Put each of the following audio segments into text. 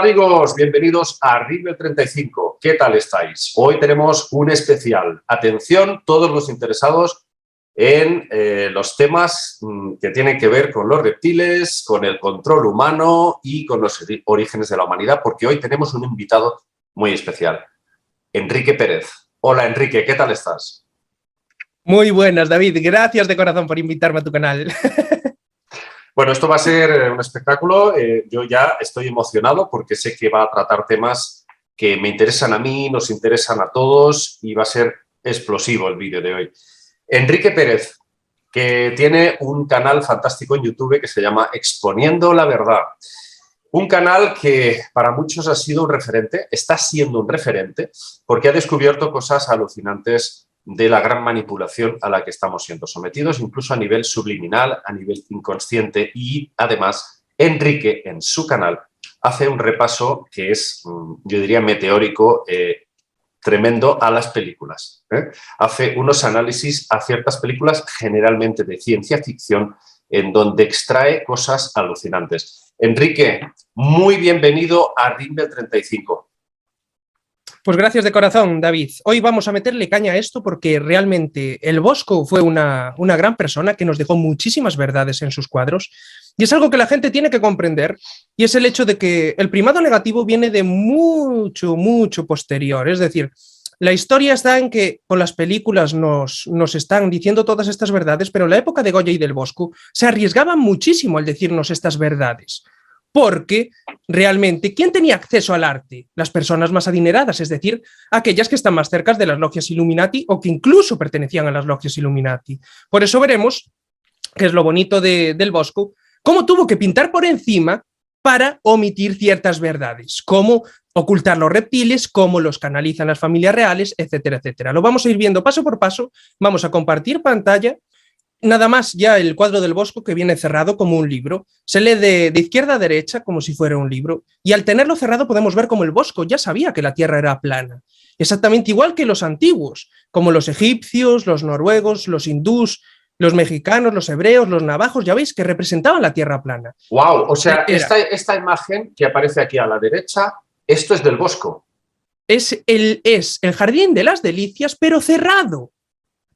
amigos, bienvenidos a River 35. ¿Qué tal estáis? Hoy tenemos un especial. Atención, todos los interesados en los temas que tienen que ver con los reptiles, con el control humano y con los orígenes de la humanidad, porque hoy tenemos un invitado muy especial, Enrique Pérez. Hola Enrique, ¿qué tal estás? Muy buenas, David. Gracias de corazón por invitarme a tu canal. Bueno, esto va a ser un espectáculo. Yo ya estoy emocionado porque sé que va a tratar temas que me interesan a mí, nos interesan a todos y va a ser explosivo el vídeo de hoy. Enrique Pérez, que tiene un canal fantástico en YouTube que se llama Exponiendo la Verdad. Un canal que para muchos ha sido un referente, está siendo un referente, porque ha descubierto cosas alucinantes de la gran manipulación a la que estamos siendo sometidos, incluso a nivel subliminal, a nivel inconsciente. Y además, Enrique, en su canal, hace un repaso que es, yo diría, meteórico, tremendo a las películas. Hace unos análisis a ciertas películas, generalmente de ciencia ficción, en donde extrae cosas alucinantes. Enrique, muy bienvenido a Rimbel 35. Pues gracias de corazón, David. Hoy vamos a meterle caña a esto porque realmente el Bosco fue una gran persona que nos dejó muchísimas verdades en sus cuadros y es algo que la gente tiene que comprender, y es el hecho de que el primado negativo viene de mucho posterior. Es decir, la historia está en que con las películas nos están diciendo todas estas verdades, pero en la época de Goya y del Bosco se arriesgaban muchísimo al decirnos estas verdades. Porque realmente, ¿quién tenía acceso al arte? Las personas más adineradas, es decir, aquellas que están más cerca de las logias Illuminati o que incluso pertenecían a las logias Illuminati. Por eso veremos, que es lo bonito del Bosco, cómo tuvo que pintar por encima para omitir ciertas verdades, cómo ocultar los reptiles, cómo los canalizan las familias reales, etcétera, etcétera. Lo vamos a ir viendo paso por paso, vamos a compartir pantalla. Nada más ya el cuadro del Bosco, que viene cerrado como un libro, se lee de izquierda a derecha como si fuera un libro, y al tenerlo cerrado podemos ver cómo el Bosco ya sabía que la Tierra era plana, exactamente igual que los antiguos, como los egipcios, los noruegos, los hindús, los mexicanos, los hebreos, los navajos, ya veis que representaban la Tierra plana. ¡Wow! O sea, esta imagen que aparece aquí a la derecha, esto es del Bosco. Es el Jardín de las Delicias, pero cerrado.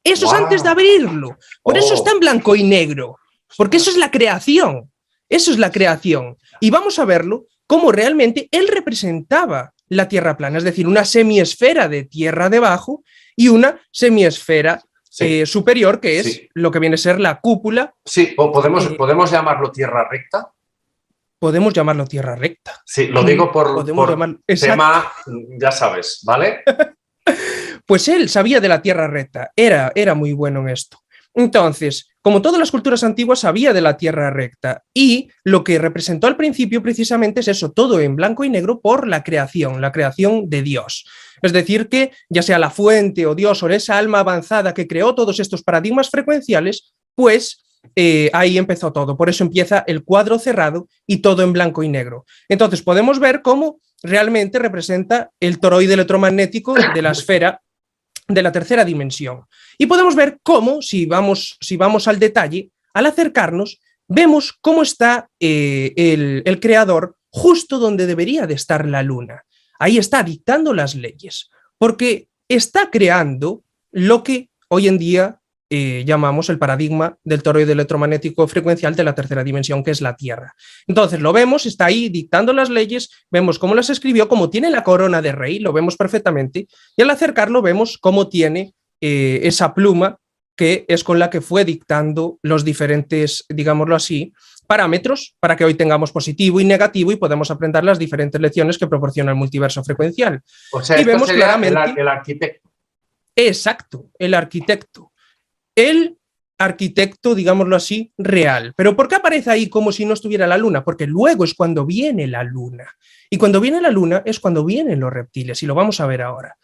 Eso ¡Wow! es antes de abrirlo. Por eso está en blanco y negro. Porque eso es la creación. Eso es la creación. Y vamos a verlo cómo realmente él representaba la Tierra plana. Es decir, una semiesfera de tierra debajo y una semiesfera superior, que es lo que viene a ser la cúpula. Sí, ¿podemos llamarlo tierra recta? Podemos llamarlo tierra recta. Sí, lo digo por tema, ya sabes, ¿vale? Pues él sabía de la tierra recta, era muy bueno en esto. Entonces, como todas las culturas antiguas, sabía de la tierra recta, y lo que representó al principio precisamente es eso, todo en blanco y negro por la creación de Dios. Es decir, que ya sea la fuente o Dios o esa alma avanzada que creó todos estos paradigmas frecuenciales, pues ahí empezó todo. Por eso empieza el cuadro cerrado y todo en blanco y negro. Entonces podemos ver cómo realmente representa el toroide electromagnético de la esfera de la tercera dimensión. Y podemos ver cómo, si vamos al detalle, al acercarnos, vemos cómo está el creador justo donde debería de estar la luna. Ahí está dictando las leyes, porque está creando lo que hoy en día llamamos el paradigma del toroide electromagnético frecuencial de la tercera dimensión, que es la Tierra. Entonces lo vemos, está ahí dictando las leyes, vemos cómo las escribió, cómo tiene la corona de rey, lo vemos perfectamente, y al acercarlo vemos cómo tiene esa pluma que es con la que fue dictando los diferentes, digámoslo así, parámetros para que hoy tengamos positivo y negativo y podemos aprender las diferentes lecciones que proporciona el multiverso frecuencial. O sea, y vemos claramente el arquitecto. Exacto, el arquitecto. El arquitecto, digámoslo así, real. ¿Pero por qué aparece ahí como si no estuviera la luna? Porque luego es cuando viene la luna. Y cuando viene la luna es cuando vienen los reptiles, y lo vamos a ver ahora.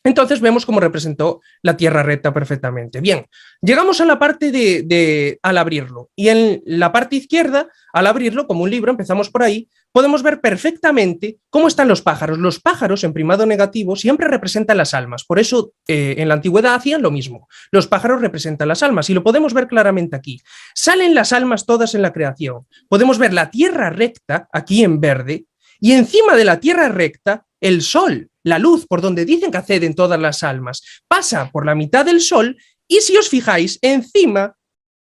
Entonces vemos cómo representó la tierra recta perfectamente. Bien, llegamos a la parte al abrirlo. Y en la parte izquierda, al abrirlo, como un libro, empezamos por ahí, podemos ver perfectamente cómo están los pájaros. Los pájaros en primado negativo siempre representan las almas. Por eso en la antigüedad hacían lo mismo. Los pájaros representan las almas y lo podemos ver claramente aquí. Salen las almas todas en la creación. Podemos ver la tierra recta aquí en verde Y encima de la tierra recta, el sol, la luz por donde dicen que acceden todas las almas, pasa por la mitad del sol y si os fijáis, encima,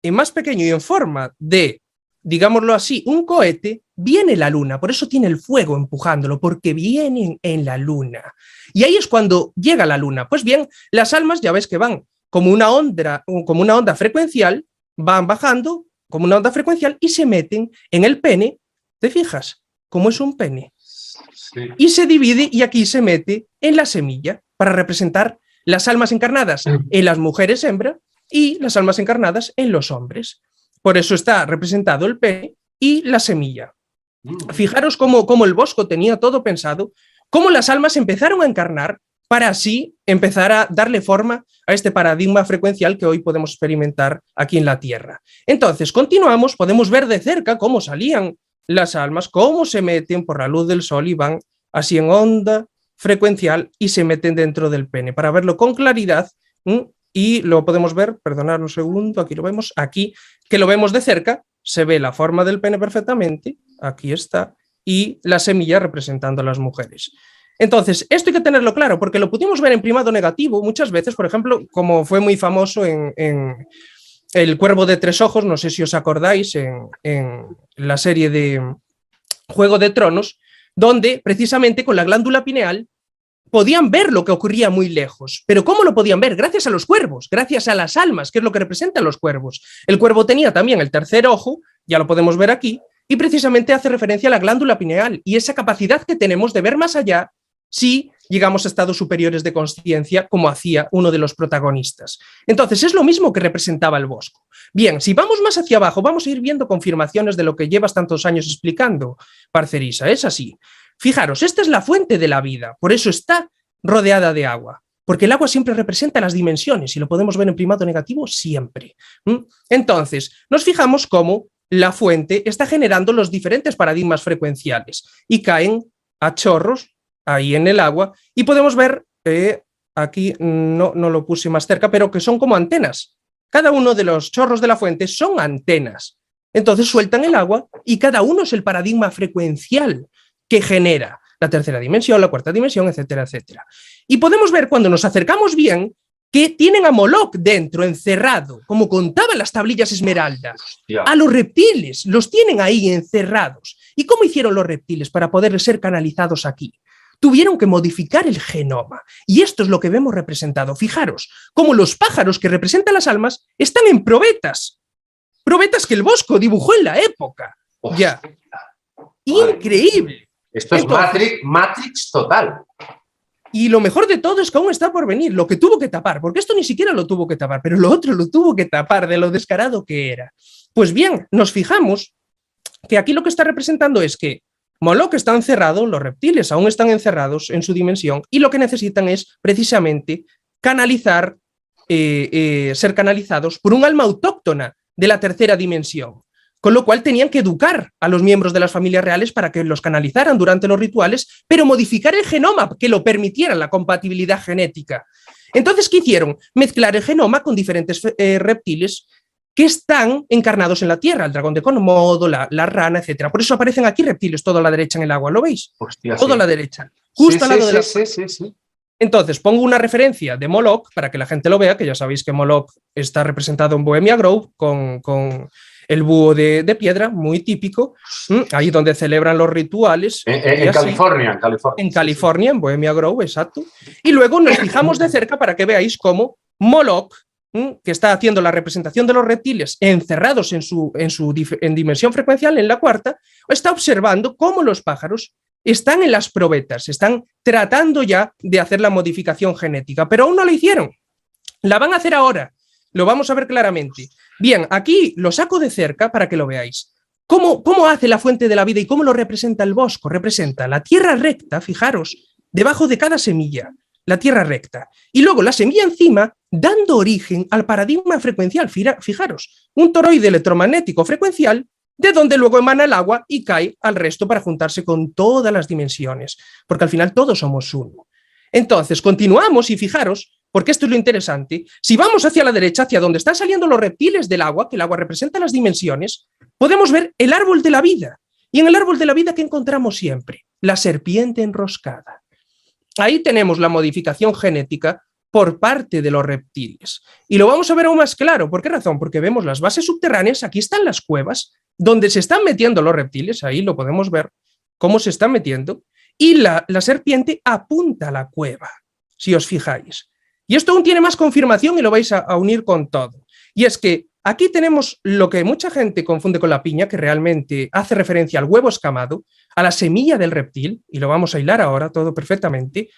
en más pequeño y en forma de, digámoslo así, un cohete, viene la luna. Por eso tiene el fuego empujándolo, porque vienen en la luna. Y ahí es cuando llega la luna. Pues bien, las almas ya ves que van como una onda frecuencial, van bajando como una onda frecuencial y se meten en el pene. ¿Te fijas? Como es un pene. Sí. Y se divide y aquí se mete en la semilla para representar las almas encarnadas en las mujeres hembra y las almas encarnadas en los hombres. Por eso está representado el pene y la semilla. Fijaros cómo el Bosco tenía todo pensado, cómo las almas empezaron a encarnar para así empezar a darle forma a este paradigma frecuencial que hoy podemos experimentar aquí en la Tierra. Entonces, continuamos, podemos ver de cerca cómo salían las almas, cómo se meten por la luz del sol y van así en onda frecuencial y se meten dentro del pene para verlo con claridad. Y lo podemos ver, perdonad un segundo, aquí lo vemos, aquí que lo vemos de cerca, se ve la forma del pene perfectamente, aquí está, y la semilla representando a las mujeres. Entonces, esto hay que tenerlo claro, porque lo pudimos ver en primado negativo muchas veces, por ejemplo, como fue muy famoso en El Cuervo de Tres Ojos, no sé si os acordáis, en la serie de Juego de Tronos, donde precisamente con la glándula pineal podían ver lo que ocurría muy lejos. ¿Pero cómo lo podían ver? Gracias a los cuervos, gracias a las almas, que es lo que representan los cuervos. El cuervo tenía también el tercer ojo, ya lo podemos ver aquí, y precisamente hace referencia a la glándula pineal y esa capacidad que tenemos de ver más allá si llegamos a estados superiores de consciencia, como hacía uno de los protagonistas. Entonces, es lo mismo que representaba el Bosco. Bien, si vamos más hacia abajo, vamos a ir viendo confirmaciones de lo que llevas tantos años explicando, Parcerisa, es así. Fijaros, esta es la fuente de la vida, por eso está rodeada de agua, porque el agua siempre representa las dimensiones y lo podemos ver en primado negativo siempre. Entonces, nos fijamos cómo la fuente está generando los diferentes paradigmas frecuenciales y caen a chorros ahí en el agua y podemos ver, aquí no lo puse más cerca, pero que son como antenas. Cada uno de los chorros de la fuente son antenas. Entonces sueltan el agua y cada uno es el paradigma frecuencial que genera la tercera dimensión, la cuarta dimensión, etcétera, etcétera. Y podemos ver cuando nos acercamos bien que tienen a Moloch dentro, encerrado, como contaban las tablillas Esmeralda. Hostia. A los reptiles los tienen ahí encerrados. ¿Y cómo hicieron los reptiles para poder ser canalizados aquí? Tuvieron que modificar el genoma. Y esto es lo que vemos representado. Fijaros, cómo los pájaros que representan las almas están en probetas. Probetas que el Bosco dibujó en la época. Hostia. Ya. Increíble. Esto es Matrix total. Y lo mejor de todo es que aún está por venir, lo que tuvo que tapar, porque esto ni siquiera lo tuvo que tapar, pero lo otro lo tuvo que tapar de lo descarado que era. Pues bien, nos fijamos que aquí lo que está representando es que Moloch está encerrado, los reptiles aún están encerrados en su dimensión y lo que necesitan es precisamente canalizar, ser canalizados por un alma autóctona de la tercera dimensión. Con lo cual tenían que educar a los miembros de las familias reales para que los canalizaran durante los rituales, pero modificar el genoma que lo permitiera la compatibilidad genética. Entonces, ¿qué hicieron? Mezclar el genoma con diferentes reptiles que están encarnados en la Tierra, el dragón de Komodo, la rana, etc. Por eso aparecen aquí reptiles todo a la derecha en el agua, ¿lo veis? Hostia, todo sí. a la derecha, justo al lado de la... Sí. Entonces, pongo una referencia de Moloch para que la gente lo vea, que ya sabéis que Moloch está representado en Bohemia Grove con el búho de piedra, muy típico, ahí donde celebran los rituales. En California. En California, en Bohemia Grove, exacto. Y luego nos fijamos de cerca para que veáis cómo Moloch, que está haciendo la representación de los reptiles encerrados en dimensión frecuencial, en la cuarta, está observando cómo los pájaros están en las probetas, están tratando ya de hacer la modificación genética, pero aún no lo hicieron. La van a hacer ahora. Lo vamos a ver claramente. Bien, aquí lo saco de cerca para que lo veáis. ¿Cómo hace la fuente de la vida y cómo lo representa el Bosco? Representa la tierra recta, fijaros, debajo de cada semilla, la tierra recta. Y luego la semilla encima, dando origen al paradigma frecuencial. Fijaros, un toroide electromagnético frecuencial, de donde luego emana el agua y cae al resto para juntarse con todas las dimensiones. Porque al final todos somos uno. Entonces, continuamos y fijaros, porque esto es lo interesante, si vamos hacia la derecha, hacia donde están saliendo los reptiles del agua, que el agua representa las dimensiones, podemos ver el árbol de la vida. Y en el árbol de la vida, ¿qué encontramos siempre? la serpiente enroscada. Ahí tenemos la modificación genética por parte de los reptiles. Y lo vamos a ver aún más claro. ¿Por qué razón? Porque vemos las bases subterráneas, aquí están las cuevas, donde se están metiendo los reptiles, ahí lo podemos ver, cómo se están metiendo, y la serpiente apunta a la cueva, si os fijáis. Y esto aún tiene más confirmación y lo vais a unir con todo. Y es que aquí tenemos lo que mucha gente confunde con la piña, que realmente hace referencia al huevo escamado, a la semilla del reptil, y lo vamos a hilar ahora todo perfectamente,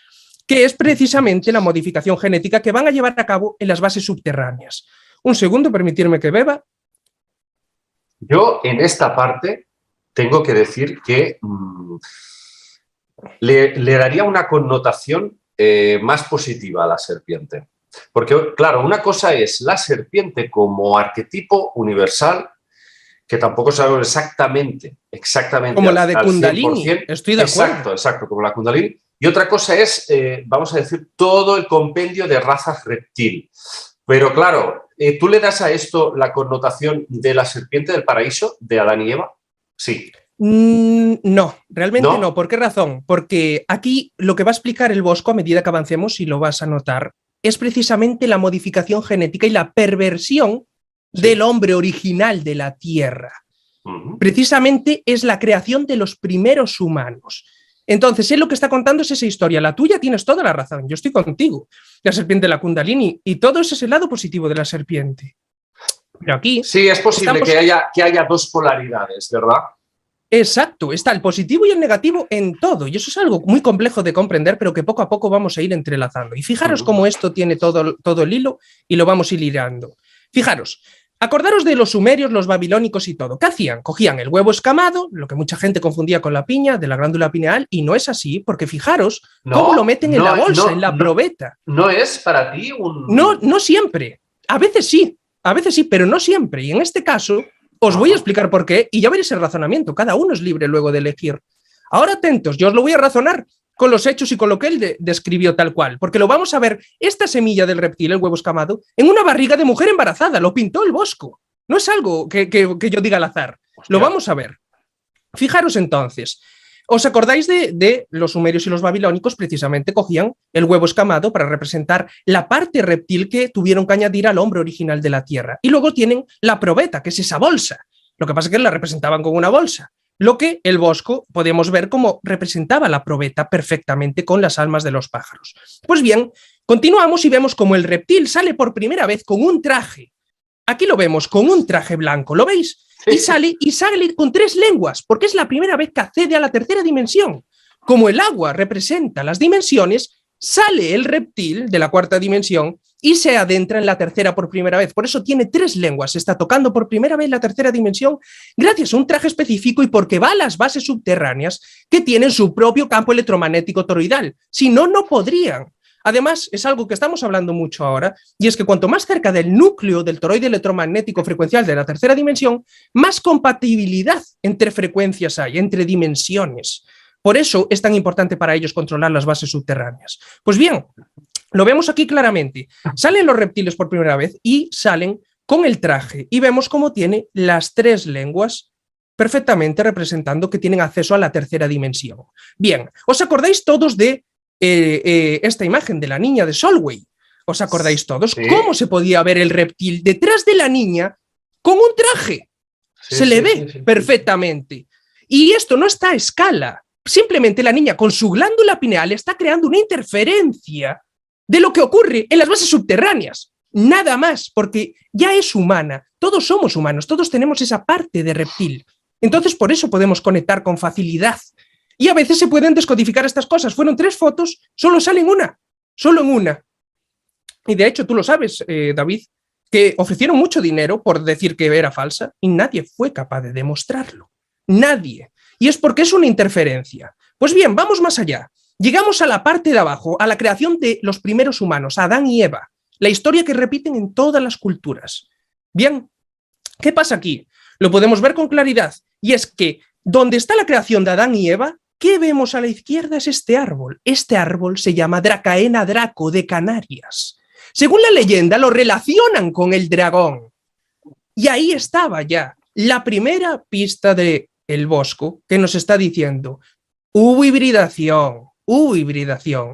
que es precisamente la modificación genética que van a llevar a cabo en las bases subterráneas. Un segundo, permitirme que beba. Yo en esta parte tengo que decir que le daría una connotación más positiva a la serpiente. Porque, claro, una cosa es la serpiente como arquetipo universal, que tampoco sabemos exactamente. Como la de Kundalini, estoy de acuerdo. Exacto, como la Kundalini. Y otra cosa es, vamos a decir, todo el compendio de razas reptil. Pero claro, ¿tú le das a esto la connotación de la serpiente del paraíso, de Adán y Eva? Sí. No, realmente no. ¿Por qué razón? Porque aquí lo que va a explicar el Bosco a medida que avancemos, y lo vas a notar, es precisamente la modificación genética y la perversión del hombre original de la Tierra. Precisamente es la creación de los primeros humanos. Entonces, él lo que está contando es esa historia. La tuya tienes toda la razón, yo estoy contigo. La serpiente de la Kundalini, y todo ese es el lado positivo de la serpiente. Pero aquí... Sí, es posible que haya dos polaridades, ¿verdad? Exacto, está el positivo y el negativo en todo, y eso es algo muy complejo de comprender, pero que poco a poco vamos a ir entrelazando. Y fijaros cómo esto tiene todo el hilo, y lo vamos a ir hilando. Fijaros, acordaros de los sumerios, los babilónicos y todo. ¿Qué hacían? Cogían el huevo escamado, lo que mucha gente confundía con la piña, de la glándula pineal, y no es así, porque fijaros cómo lo meten en la bolsa, en la probeta. ¿No es para ti un...? No siempre. A veces sí, pero no siempre. Y en este caso... Os voy a explicar por qué y ya veréis el razonamiento. Cada uno es libre luego de elegir. Ahora atentos, yo os lo voy a razonar con los hechos y con lo que él describió tal cual, porque lo vamos a ver, esta semilla del reptil, el huevo escamado, en una barriga de mujer embarazada, lo pintó el Bosco. No es algo que yo diga al azar. Hostia. Lo vamos a ver. Fijaros entonces, ¿os acordáis de los sumerios y los babilónicos? Precisamente cogían el huevo escamado para representar la parte reptil que tuvieron que añadir al hombre original de la Tierra. Y luego tienen la probeta, que es esa bolsa. Lo que pasa es que la representaban con una bolsa. Lo que el Bosco podemos ver como representaba la probeta perfectamente con las almas de los pájaros. Pues bien, continuamos y vemos como el reptil sale por primera vez con un traje. Aquí lo vemos con un traje blanco, ¿lo veis? Y sale con 3 lenguas, porque es la primera vez que accede a la tercera dimensión. Como el agua representa las dimensiones, sale el reptil de la 4ª dimensión y se adentra en la tercera por primera vez. Por eso tiene 3 lenguas, está tocando por primera vez la tercera dimensión gracias a un traje específico y porque va a las bases subterráneas que tienen su propio campo electromagnético toroidal. Si no, no podrían. Además, es algo que estamos hablando mucho ahora, y es que cuanto más cerca del núcleo del toroide electromagnético frecuencial de la tercera dimensión, más compatibilidad entre frecuencias hay, entre dimensiones. Por eso es tan importante para ellos controlar las bases subterráneas. Pues bien, lo vemos aquí claramente. Salen los reptiles por primera vez y salen con el traje, y vemos cómo tiene las 3 lenguas perfectamente representando que tienen acceso a la tercera dimensión. Bien, ¿os acordáis todos de esta imagen de la niña de Solway? ¿Os acordáis todos? Sí. ¿Cómo se podía ver el reptil detrás de la niña con un traje? Sí, se le ve perfectamente. Y esto no está a escala. Simplemente la niña con su glándula pineal está creando una interferencia de lo que ocurre en las bases subterráneas. Nada más, porque ya es humana. Todos somos humanos, todos tenemos esa parte de reptil. Entonces por eso podemos conectar con facilidad. Y a veces se pueden descodificar estas cosas. Fueron 3 fotos, solo salen una. Solo en una. Y de hecho, tú lo sabes, David, que ofrecieron mucho dinero por decir que era falsa y nadie fue capaz de demostrarlo. Nadie. Y es porque es una interferencia. Pues bien, vamos más allá. Llegamos a la parte de abajo, a la creación de los primeros humanos, Adán y Eva. La historia que repiten en todas las culturas. Bien, ¿qué pasa aquí? Lo podemos ver con claridad. Y es que donde está la creación de Adán y Eva, ¿qué vemos a la izquierda? Es este árbol. Este árbol se llama Dracaena Draco de Canarias. Según la leyenda, lo relacionan con el dragón. Y ahí estaba ya la primera pista de el Bosco que nos está diciendo: Hubo hibridación.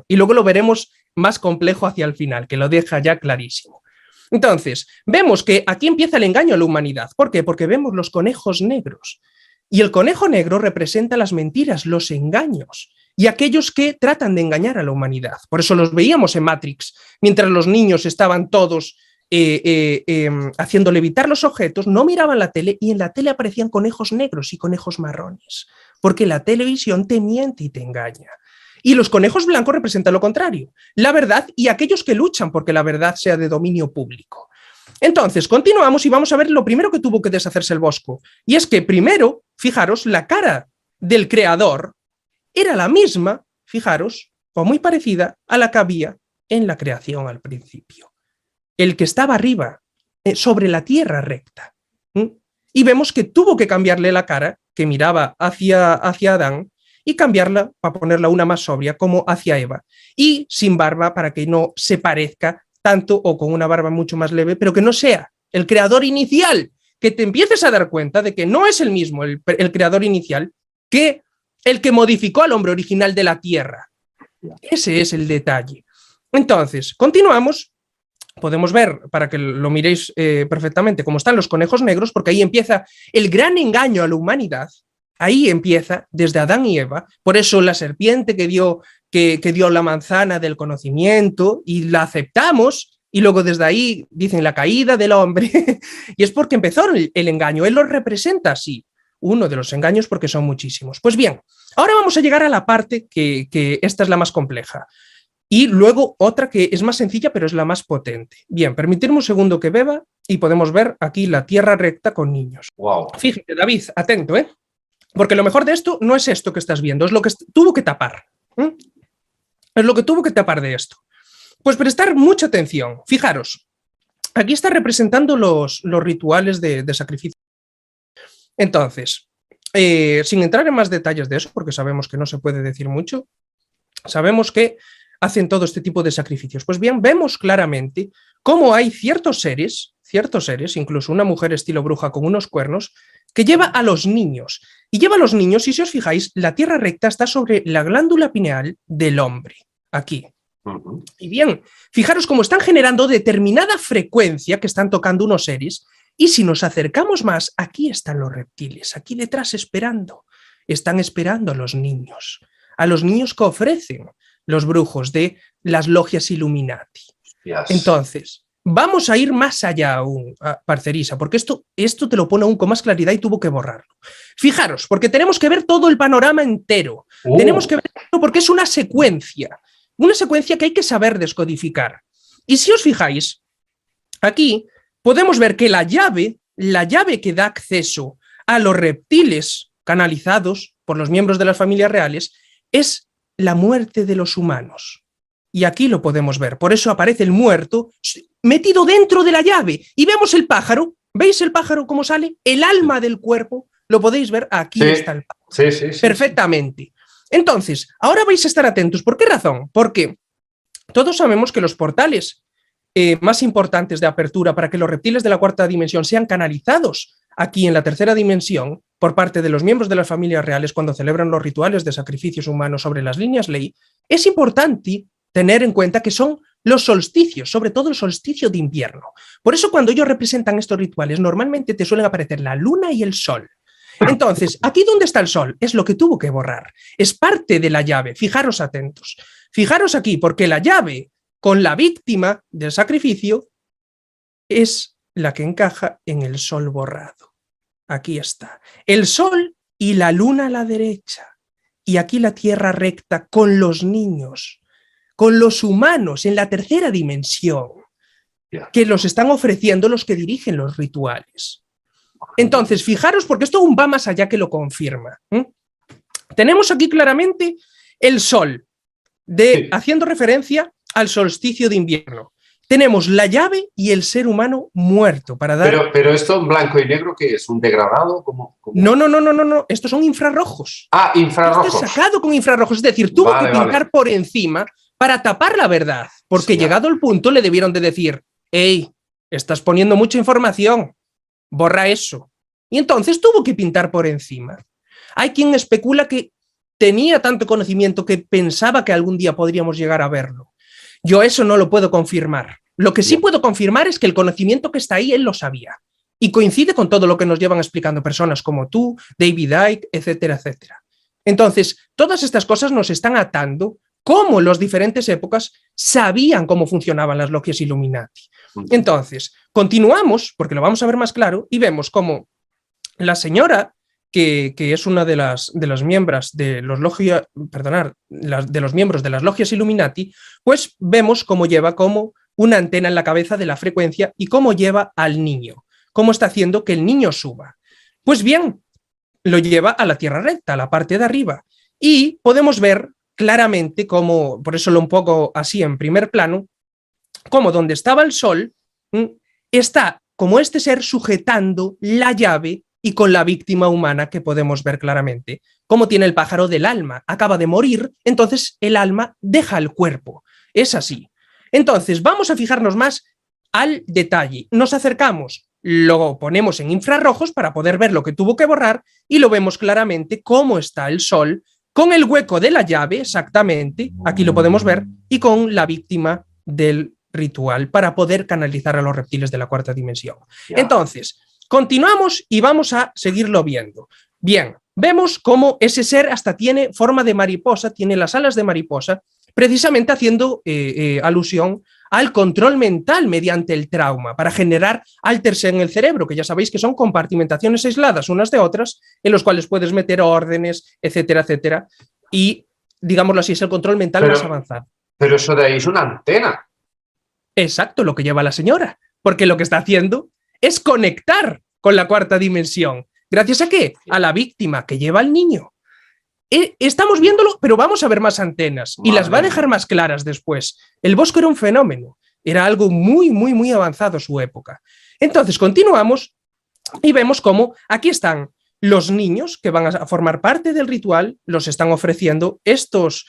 Y luego lo veremos más complejo hacia el final, que lo deja ya clarísimo. Entonces, vemos que aquí empieza el engaño a la humanidad. ¿Por qué? Porque vemos los conejos negros. Y el conejo negro representa las mentiras, los engaños y aquellos que tratan de engañar a la humanidad. Por eso los veíamos en Matrix, mientras los niños estaban todos haciendo levitar los objetos, no miraban la tele y en la tele aparecían conejos negros y conejos marrones, porque la televisión te miente y te engaña. Y los conejos blancos representan lo contrario, la verdad y aquellos que luchan porque la verdad sea de dominio público. Entonces, continuamos y vamos a ver lo primero que tuvo que deshacerse el Bosco. Y es que primero, fijaros, la cara del creador era la misma, fijaros, o muy parecida a la que había en la creación al principio. El que estaba arriba, sobre la tierra recta. Y vemos que tuvo que cambiarle la cara, que miraba hacia Adán, y cambiarla para ponerla una más sobria, como hacia Eva. Y sin barba, para que no se parezca tanto, o con una barba mucho más leve, pero que no sea el creador inicial, que te empieces a dar cuenta de que no es el mismo el creador inicial que el que modificó al hombre original de la tierra. Ese es el detalle. Entonces, continuamos. Podemos ver, para que lo miréis perfectamente, cómo están los conejos negros, porque ahí empieza el gran engaño a la humanidad. Ahí empieza, desde Adán y Eva. Por eso la serpiente que dio la manzana del conocimiento y la aceptamos, y luego desde ahí dicen la caída del hombre. Y es porque empezó el engaño. Él lo representa así. Uno de los engaños, porque son muchísimos. Pues bien, ahora vamos a llegar a la parte que esta es la más compleja. Y luego otra que es más sencilla, pero es la más potente. Bien, permitirme un segundo que beba y podemos ver aquí la tierra recta con niños. Wow. Fíjate, David, atento, ¿eh? Porque lo mejor de esto no es esto que estás viendo, es lo que tuvo que tapar. Es lo que tuvo que tapar de esto. Pues prestar mucha atención. Fijaros, aquí está representando los rituales de sacrificio. Entonces, sin entrar en más detalles de eso, porque sabemos que no se puede decir mucho, sabemos que hacen todo este tipo de sacrificios. Pues bien, vemos claramente cómo hay ciertos seres, incluso una mujer estilo bruja con unos cuernos, que lleva a los niños. Y lleva a los niños, y si os fijáis, la tierra recta está sobre la glándula pineal del hombre, aquí. Y bien, fijaros cómo están generando determinada frecuencia que están tocando unos seres, y si nos acercamos más, aquí están los reptiles, aquí detrás esperando. Están esperando a los niños que ofrecen los brujos de las logias Illuminati. Yes. Entonces, vamos a ir más allá aún, parcerisa, porque esto te lo pone aún con más claridad y tuvo que borrarlo. Fijaros, porque tenemos que ver todo el panorama entero. Tenemos que verlo porque es una secuencia que hay que saber descodificar. Y si os fijáis, aquí podemos ver que la llave que da acceso a los reptiles canalizados por los miembros de las familias reales es la muerte de los humanos. Y aquí lo podemos ver. Por eso aparece el muerto metido dentro de la llave. Y vemos el pájaro. ¿Veis el pájaro cómo sale? El alma del cuerpo. Lo podéis ver. Aquí está el pájaro. Sí. Perfectamente. Entonces, ahora vais a estar atentos. ¿Por qué razón? Porque todos sabemos que los portales más importantes de apertura para que los reptiles de la cuarta dimensión sean canalizados aquí en la tercera dimensión por parte de los miembros de las familias reales cuando celebran los rituales de sacrificios humanos sobre las líneas ley, es importante tener en cuenta que son los solsticios, sobre todo el solsticio de invierno. Por eso cuando ellos representan estos rituales normalmente te suelen aparecer la luna y el sol. Entonces, aquí donde está el sol es lo que tuvo que borrar. Es parte de la llave. Fijaros atentos. Fijaros aquí, porque la llave con la víctima del sacrificio es la que encaja en el sol borrado. Aquí está. El sol y la luna a la derecha. Y aquí la tierra recta con los niños, con los humanos en la tercera dimensión, que los están ofreciendo los que dirigen los rituales. Entonces, fijaros, porque esto aún va más allá que lo confirma. Tenemos aquí claramente el sol, haciendo referencia al solsticio de invierno. Tenemos la llave y el ser humano muerto para dar... Pero esto en blanco y negro, ¿qué es? ¿Un degradado? ¿Cómo? No. Estos son infrarrojos. Ah, infrarrojos. Esto es sacado con infrarrojos. Es decir, tuvo que pintar por encima para tapar la verdad. Porque llegado el punto le debieron de decir, hey, estás poniendo mucha información, borra eso. Y entonces tuvo que pintar por encima. Hay quien especula que tenía tanto conocimiento que pensaba que algún día podríamos llegar a verlo. Yo eso no lo puedo confirmar. Lo que sí puedo confirmar es que el conocimiento que está ahí, él lo sabía. Y coincide con todo lo que nos llevan explicando personas como tú, David Icke, etcétera, etcétera. Entonces, todas estas cosas nos están atando cómo las diferentes épocas sabían cómo funcionaban las logias Illuminati. Entonces, continuamos, porque lo vamos a ver más claro, y vemos cómo la señora, que es una de las miembros de los de los miembros de las logias Illuminati, pues vemos cómo lleva como una antena en la cabeza de la frecuencia y cómo lleva al niño, cómo está haciendo que el niño suba. Pues bien, lo lleva a la tierra recta, a la parte de arriba, y podemos ver claramente cómo, por eso lo un poco así en primer plano, cómo donde estaba el sol está como este ser sujetando la llave y con la víctima humana que podemos ver claramente, cómo tiene el pájaro del alma, acaba de morir, entonces el alma deja el cuerpo, es así. Entonces vamos a fijarnos más al detalle, nos acercamos, lo ponemos en infrarrojos para poder ver lo que tuvo que borrar y lo vemos claramente cómo está el sol con el hueco de la llave exactamente, aquí lo podemos ver, y con la víctima del ritual para poder canalizar a los reptiles de la cuarta dimensión. Entonces, continuamos y vamos a seguirlo viendo. Bien, vemos cómo ese ser hasta tiene forma de mariposa, tiene las alas de mariposa, precisamente haciendo alusión al control mental mediante el trauma, para generar alters en el cerebro, que ya sabéis que son compartimentaciones aisladas unas de otras, en los cuales puedes meter órdenes, etcétera, etcétera, y, digámoslo así, es el control mental más avanzado. Pero eso de ahí es una antena. Exacto, lo que lleva la señora, porque lo que está haciendo es conectar con la cuarta dimensión. ¿Gracias a qué? A la víctima que lleva al niño. Estamos viéndolo, pero vamos a ver más antenas y las va a dejar más claras después. El Bosco era un fenómeno, era algo muy, muy, muy avanzado su época. Entonces continuamos y vemos cómo aquí están los niños que van a formar parte del ritual, los están ofreciendo estos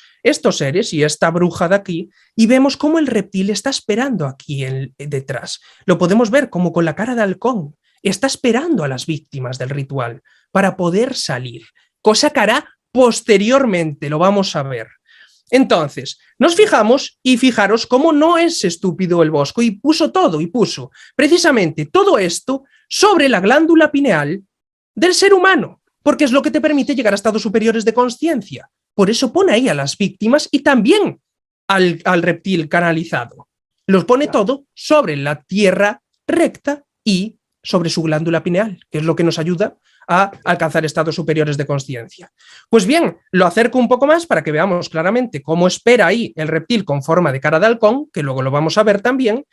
seres y esta bruja de aquí, y vemos cómo el reptil está esperando aquí detrás. Lo podemos ver como con la cara de halcón, está esperando a las víctimas del ritual para poder salir, cosa que hará posteriormente, lo vamos a ver. Entonces, nos fijamos y fijaros cómo no es estúpido el Bosco y puso precisamente todo esto sobre la glándula pineal del ser humano, porque es lo que te permite llegar a estados superiores de consciencia. Por eso pone ahí a las víctimas y también al reptil canalizado. Los pone todo sobre la tierra recta y sobre su glándula pineal, que es lo que nos ayuda a alcanzar estados superiores de consciencia. Pues bien, lo acerco un poco más para que veamos claramente cómo espera ahí el reptil con forma de cara de halcón, que luego lo vamos a ver también,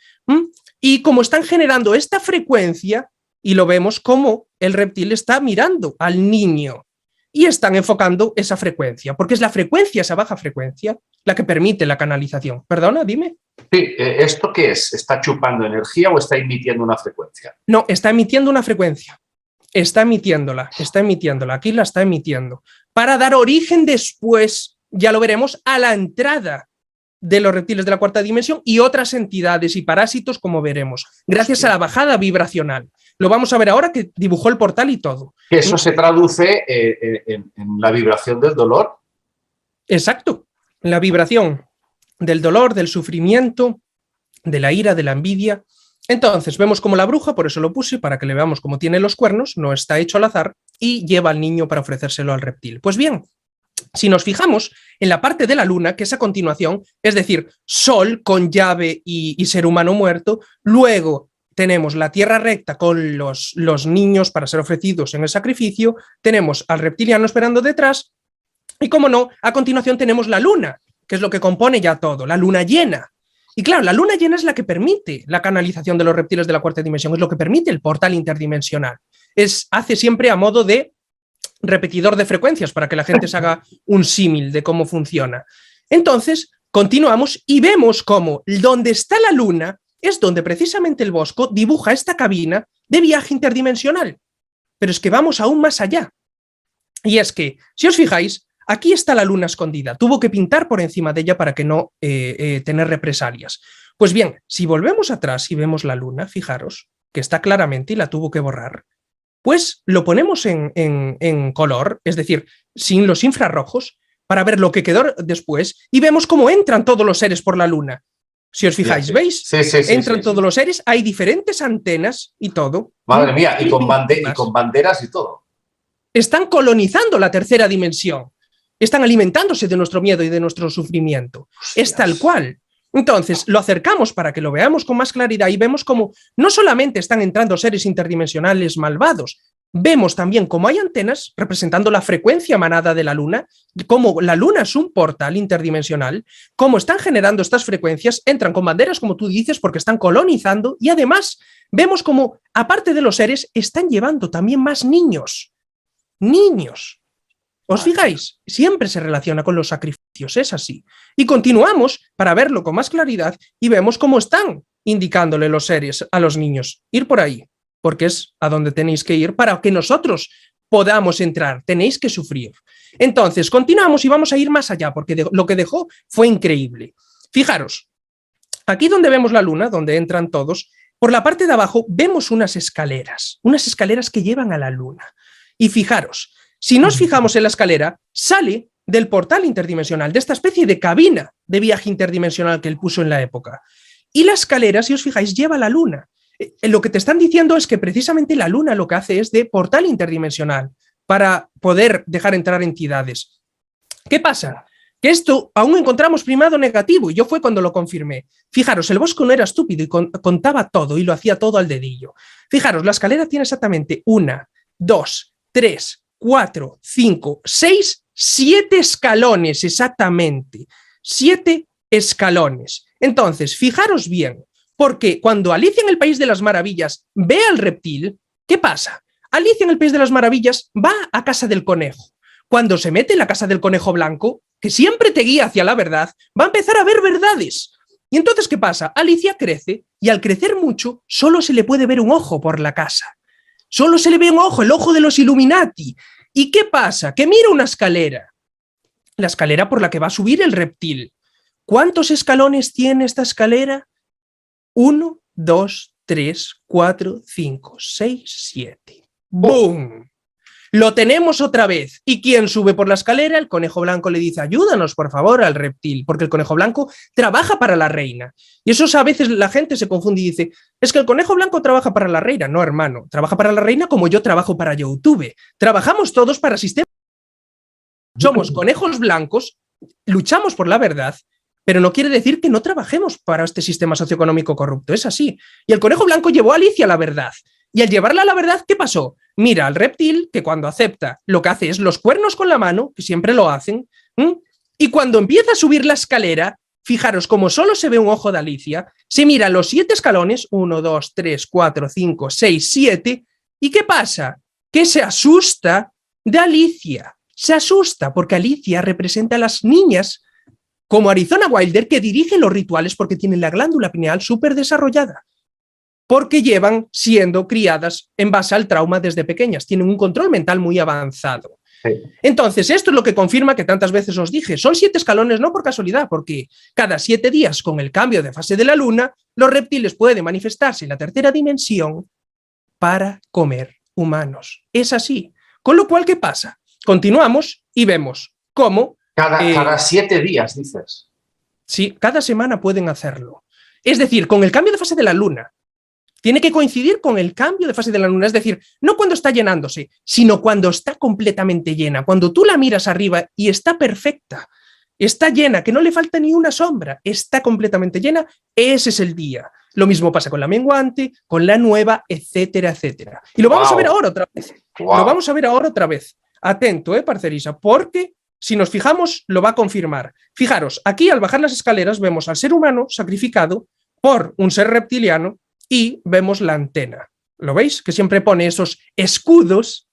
y cómo están generando esta frecuencia, y lo vemos como el reptil está mirando al niño, y están enfocando esa frecuencia, porque es la frecuencia, esa baja frecuencia, la que permite la canalización. Perdona, dime. Sí, ¿esto qué es? ¿Está chupando energía o está emitiendo una frecuencia? No, está emitiendo una frecuencia. Está emitiéndola, aquí la está emitiendo, para dar origen después, ya lo veremos, a la entrada de los reptiles de la cuarta dimensión y otras entidades y parásitos, como veremos, gracias a la bajada vibracional. Lo vamos a ver ahora que dibujó el portal y todo. ¿Eso se traduce en la vibración del dolor? Exacto, la vibración del dolor, del sufrimiento, de la ira, de la envidia. Entonces vemos como la bruja, por eso lo puse, para que le veamos cómo tiene los cuernos, no está hecho al azar, y lleva al niño para ofrecérselo al reptil. Pues bien, si nos fijamos en la parte de la luna, que es a continuación, es decir, sol con llave y ser humano muerto, luego tenemos la tierra recta con los niños para ser ofrecidos en el sacrificio, tenemos al reptiliano esperando detrás, y como no, a continuación tenemos la luna, que es lo que compone ya todo, la luna llena. Y claro, la luna llena es la que permite la canalización de los reptiles de la cuarta dimensión, es lo que permite el portal interdimensional. Hace siempre a modo de repetidor de frecuencias para que la gente se haga un símil de cómo funciona. Entonces, continuamos y vemos cómo donde está la luna es donde precisamente el Bosco dibuja esta cabina de viaje interdimensional. Pero es que vamos aún más allá. Y es que, si os fijáis, aquí está la luna escondida. Tuvo que pintar por encima de ella para que no tener represalias. Pues bien, si volvemos atrás y vemos la luna, fijaros que está claramente y la tuvo que borrar, pues lo ponemos en color, es decir, sin los infrarrojos, para ver lo que quedó después y vemos cómo entran todos los seres por la luna. Si os fijáis, Sí. ¿veis? Sí, Entran todos los seres, hay diferentes antenas y todo. Madre mía, y con banderas y todo. Están colonizando la tercera dimensión. Están alimentándose de nuestro miedo y de nuestro sufrimiento. Hostias. Es tal cual. Entonces, lo acercamos para que lo veamos con más claridad y vemos cómo no solamente están entrando seres interdimensionales malvados, vemos también cómo hay antenas representando la frecuencia emanada de la luna, cómo la luna es un portal interdimensional, cómo están generando estas frecuencias, entran con banderas, como tú dices, porque están colonizando, y además vemos cómo, aparte de los seres, están llevando también más niños. Niños. ¿Os fijáis? Siempre se relaciona con los sacrificios, es así. Y continuamos para verlo con más claridad y vemos cómo están indicándole los seres a los niños. Ir por ahí, porque es a donde tenéis que ir para que nosotros podamos entrar. Tenéis que sufrir. Entonces, continuamos y vamos a ir más allá, porque lo que dejó fue increíble. Fijaros, aquí donde vemos la luna, donde entran todos, por la parte de abajo vemos unas escaleras que llevan a la luna. Y fijaros, si nos fijamos en la escalera, sale del portal interdimensional, de esta especie de cabina de viaje interdimensional que él puso en la época. Y la escalera, si os fijáis, lleva a la luna. Lo que te están diciendo es que precisamente la luna lo que hace es de portal interdimensional para poder dejar entrar entidades. ¿Qué pasa? Que esto aún encontramos primado negativo y yo fue cuando lo confirmé. Fijaros, el Bosco no era estúpido y contaba todo y lo hacía todo al dedillo. Fijaros, la escalera tiene exactamente 1, 2, 3, 4, 5, 6, 7 escalones exactamente. 7 escalones. Entonces, fijaros bien, porque cuando Alicia en el País de las Maravillas ve al reptil, ¿qué pasa? Alicia en el País de las Maravillas va a casa del conejo. Cuando se mete en la casa del conejo blanco, que siempre te guía hacia la verdad, va a empezar a ver verdades. Y entonces, ¿qué pasa? Alicia crece y al crecer mucho, solo se le puede ver un ojo por la casa. Solo se le ve un ojo, el ojo de los Illuminati. ¿Y qué pasa? Que mira una escalera. La escalera por la que va a subir el reptil. ¿Cuántos escalones tiene esta escalera? 1, 2, 3, 4, 5, 6, 7. ¡Bum! Lo tenemos otra vez. ¿Y quién sube por la escalera? El conejo blanco le dice, ayúdanos, por favor, al reptil, porque el conejo blanco trabaja para la reina. Y eso a veces la gente se confunde y dice, es que el conejo blanco trabaja para la reina. No, hermano, trabaja para la reina como yo trabajo para YouTube. Trabajamos todos para sistemas. Somos conejos blancos, luchamos por la verdad, pero no quiere decir que no trabajemos para este sistema socioeconómico corrupto. Es así. Y el conejo blanco llevó a Alicia a la verdad. Y al llevarla a la verdad, ¿qué pasó? Mira al reptil, que cuando acepta lo que hace es los cuernos con la mano, que siempre lo hacen, y cuando empieza a subir la escalera, fijaros, como solo se ve un ojo de Alicia, se mira los 7 escalones, 1, 2, 3, 4, 5, 6, 7, ¿y qué pasa? Que se asusta de Alicia. Se asusta porque Alicia representa a las niñas, como Arizona Wilder, que dirige los rituales porque tienen la glándula pineal súper desarrollada. Porque llevan siendo criadas en base al trauma desde pequeñas, tienen un control mental muy avanzado. Sí. Entonces, esto es lo que confirma que tantas veces os dije, son 7 escalones no por casualidad, porque cada 7 días con el cambio de fase de la luna, los reptiles pueden manifestarse en la tercera dimensión para comer humanos. Es así. Con lo cual, ¿qué pasa? Continuamos y vemos cómo... Cada 7 días, dices. Sí, cada semana pueden hacerlo. Es decir, con el cambio de fase de la luna, tiene que coincidir con el cambio de fase de la luna, es decir, no cuando está llenándose, sino cuando está completamente llena. Cuando tú la miras arriba y está perfecta, está llena, que no le falta ni una sombra, está completamente llena, ese es el día. Lo mismo pasa con la menguante, con la nueva, etcétera, etcétera. Y lo vamos a ver ahora otra vez. Lo vamos a ver ahora otra vez. Atento, parcerisa, porque si nos fijamos, lo va a confirmar. Fijaros, aquí al bajar las escaleras vemos al ser humano sacrificado por un ser reptiliano y vemos la antena. ¿Lo veis? Que siempre pone esos escudos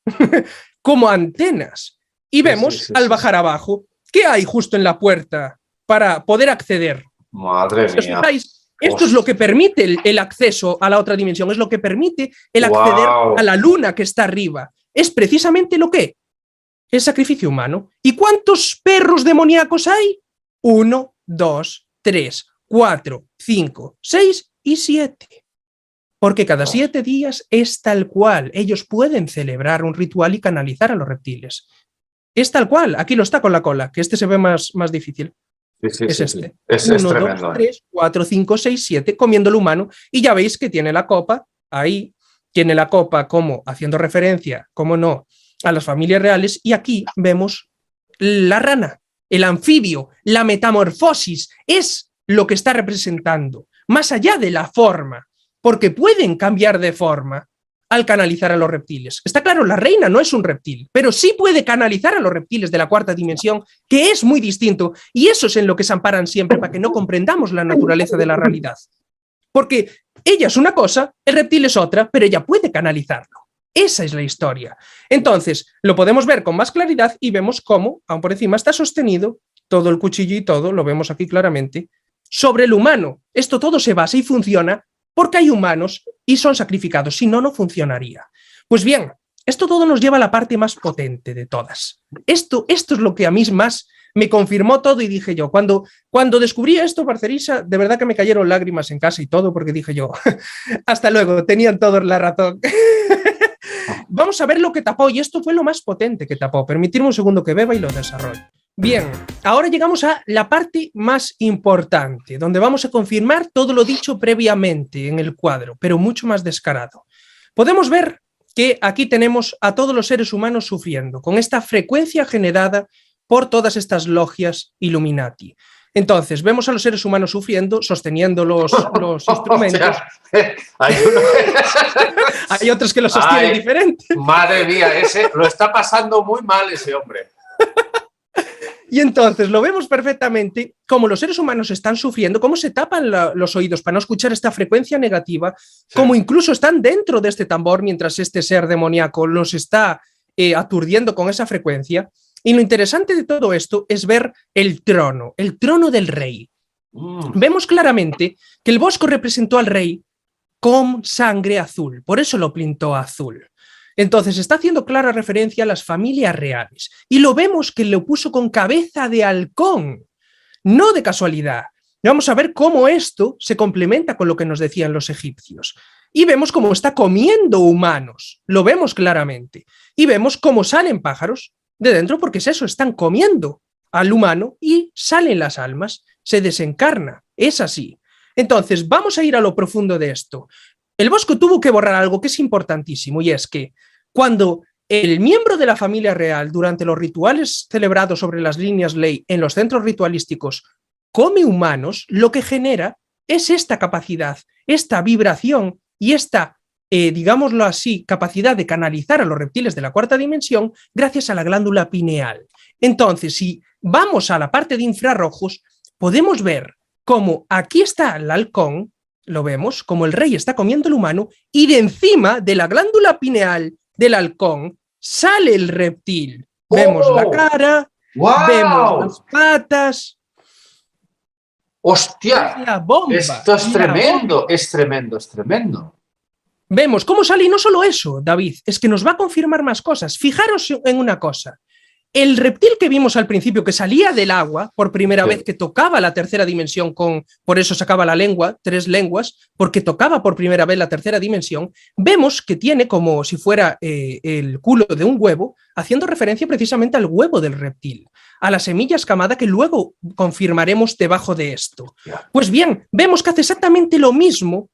como antenas. Y vemos al bajar abajo, ¿qué hay justo en la puerta para poder acceder? Madre mía. Fijáis, esto es lo que permite el acceso a la otra dimensión, es lo que permite el acceder a la luna que está arriba. Es precisamente lo que el sacrificio humano. ¿Y cuántos perros demoníacos hay? 1, 2, 3, 4, 5, 6 y 7. Porque cada 7 días es tal cual. Ellos pueden celebrar un ritual y canalizar a los reptiles. Es tal cual, aquí lo está con la cola, que este se ve más difícil. Sí, Es sí, este. sí. Es 1, tremendo. 2, 3, 4, 5, 6, 7, comiendo el humano. Y ya veis que tiene la copa ahí, tiene la copa como haciendo referencia, como no, a las familias reales. Y aquí vemos la rana, el anfibio, la metamorfosis. Es lo que está representando, más allá de la forma, porque pueden cambiar de forma al canalizar a los reptiles. Está claro, la reina no es un reptil, pero sí puede canalizar a los reptiles de la cuarta dimensión, que es muy distinto, y eso es en lo que se amparan siempre para que no comprendamos la naturaleza de la realidad. Porque ella es una cosa, el reptil es otra, pero ella puede canalizarlo. Esa es la historia. Entonces, lo podemos ver con más claridad y vemos cómo, aún por encima, está sostenido todo el cuchillo y todo, lo vemos aquí claramente, sobre el humano. Esto todo se basa y funciona porque hay humanos y son sacrificados, si no, no funcionaría. Pues bien, esto todo nos lleva a la parte más potente de todas. Esto es lo que a mí más me confirmó todo y dije yo, cuando descubrí esto, Parcerisa, de verdad que me cayeron lágrimas en casa y todo, porque dije yo, hasta luego, tenían todos la razón. Vamos a ver lo que tapó, y esto fue lo más potente que tapó. Permitirme un segundo que beba y lo desarrollo. Bien, ahora llegamos a la parte más importante, donde vamos a confirmar todo lo dicho previamente en el cuadro, pero mucho más descarado. Podemos ver que aquí tenemos a todos los seres humanos sufriendo, con esta frecuencia generada por todas estas logias Illuminati. Entonces, vemos a los seres humanos sufriendo, sosteniendo los instrumentos. O sea, hay otros que lo sostienen diferente. Madre mía, lo está pasando muy mal ese hombre. Y entonces lo vemos perfectamente como los seres humanos están sufriendo, cómo se tapan los oídos para no escuchar esta frecuencia negativa, sí, como incluso están dentro de este tambor mientras este ser demoníaco los está aturdiendo con esa frecuencia. Y lo interesante de todo esto es ver el trono del rey. Vemos claramente que el Bosco representó al rey con sangre azul, por eso lo pintó azul. Entonces está haciendo clara referencia a las familias reales. Y lo vemos que lo puso con cabeza de halcón, no de casualidad. Vamos a ver cómo esto se complementa con lo que nos decían los egipcios. Y vemos cómo está comiendo humanos, lo vemos claramente. Y vemos cómo salen pájaros de dentro, porque es eso, están comiendo al humano y salen las almas, se desencarna, es así. Entonces vamos a ir a lo profundo de esto. El Bosco tuvo que borrar algo que es importantísimo, y es que cuando el miembro de la familia real durante los rituales celebrados sobre las líneas ley en los centros ritualísticos come humanos, lo que genera es esta capacidad, esta vibración y esta, digámoslo así, capacidad de canalizar a los reptiles de la cuarta dimensión gracias a la glándula pineal. Entonces, si vamos a la parte de infrarrojos, podemos ver cómo aquí está el halcón, lo vemos, como el rey está comiendo el humano, y de encima de la glándula pineal del halcón sale el reptil. Vemos la cara, vemos las patas. ¡Hostia! Es la bomba. Esto es tremendo, es tremendo, es tremendo. Vemos cómo sale, y no solo eso, David, es que nos va a confirmar más cosas. Fijaros en una cosa. El reptil que vimos al principio, que salía del agua por primera vez, que tocaba la tercera dimensión, por eso sacaba la lengua, 3 lenguas, porque tocaba por primera vez la tercera dimensión, vemos que tiene como si fuera el culo de un huevo, haciendo referencia precisamente al huevo del reptil, a la semilla escamada que luego confirmaremos debajo de esto. Pues bien, vemos que hace exactamente lo mismo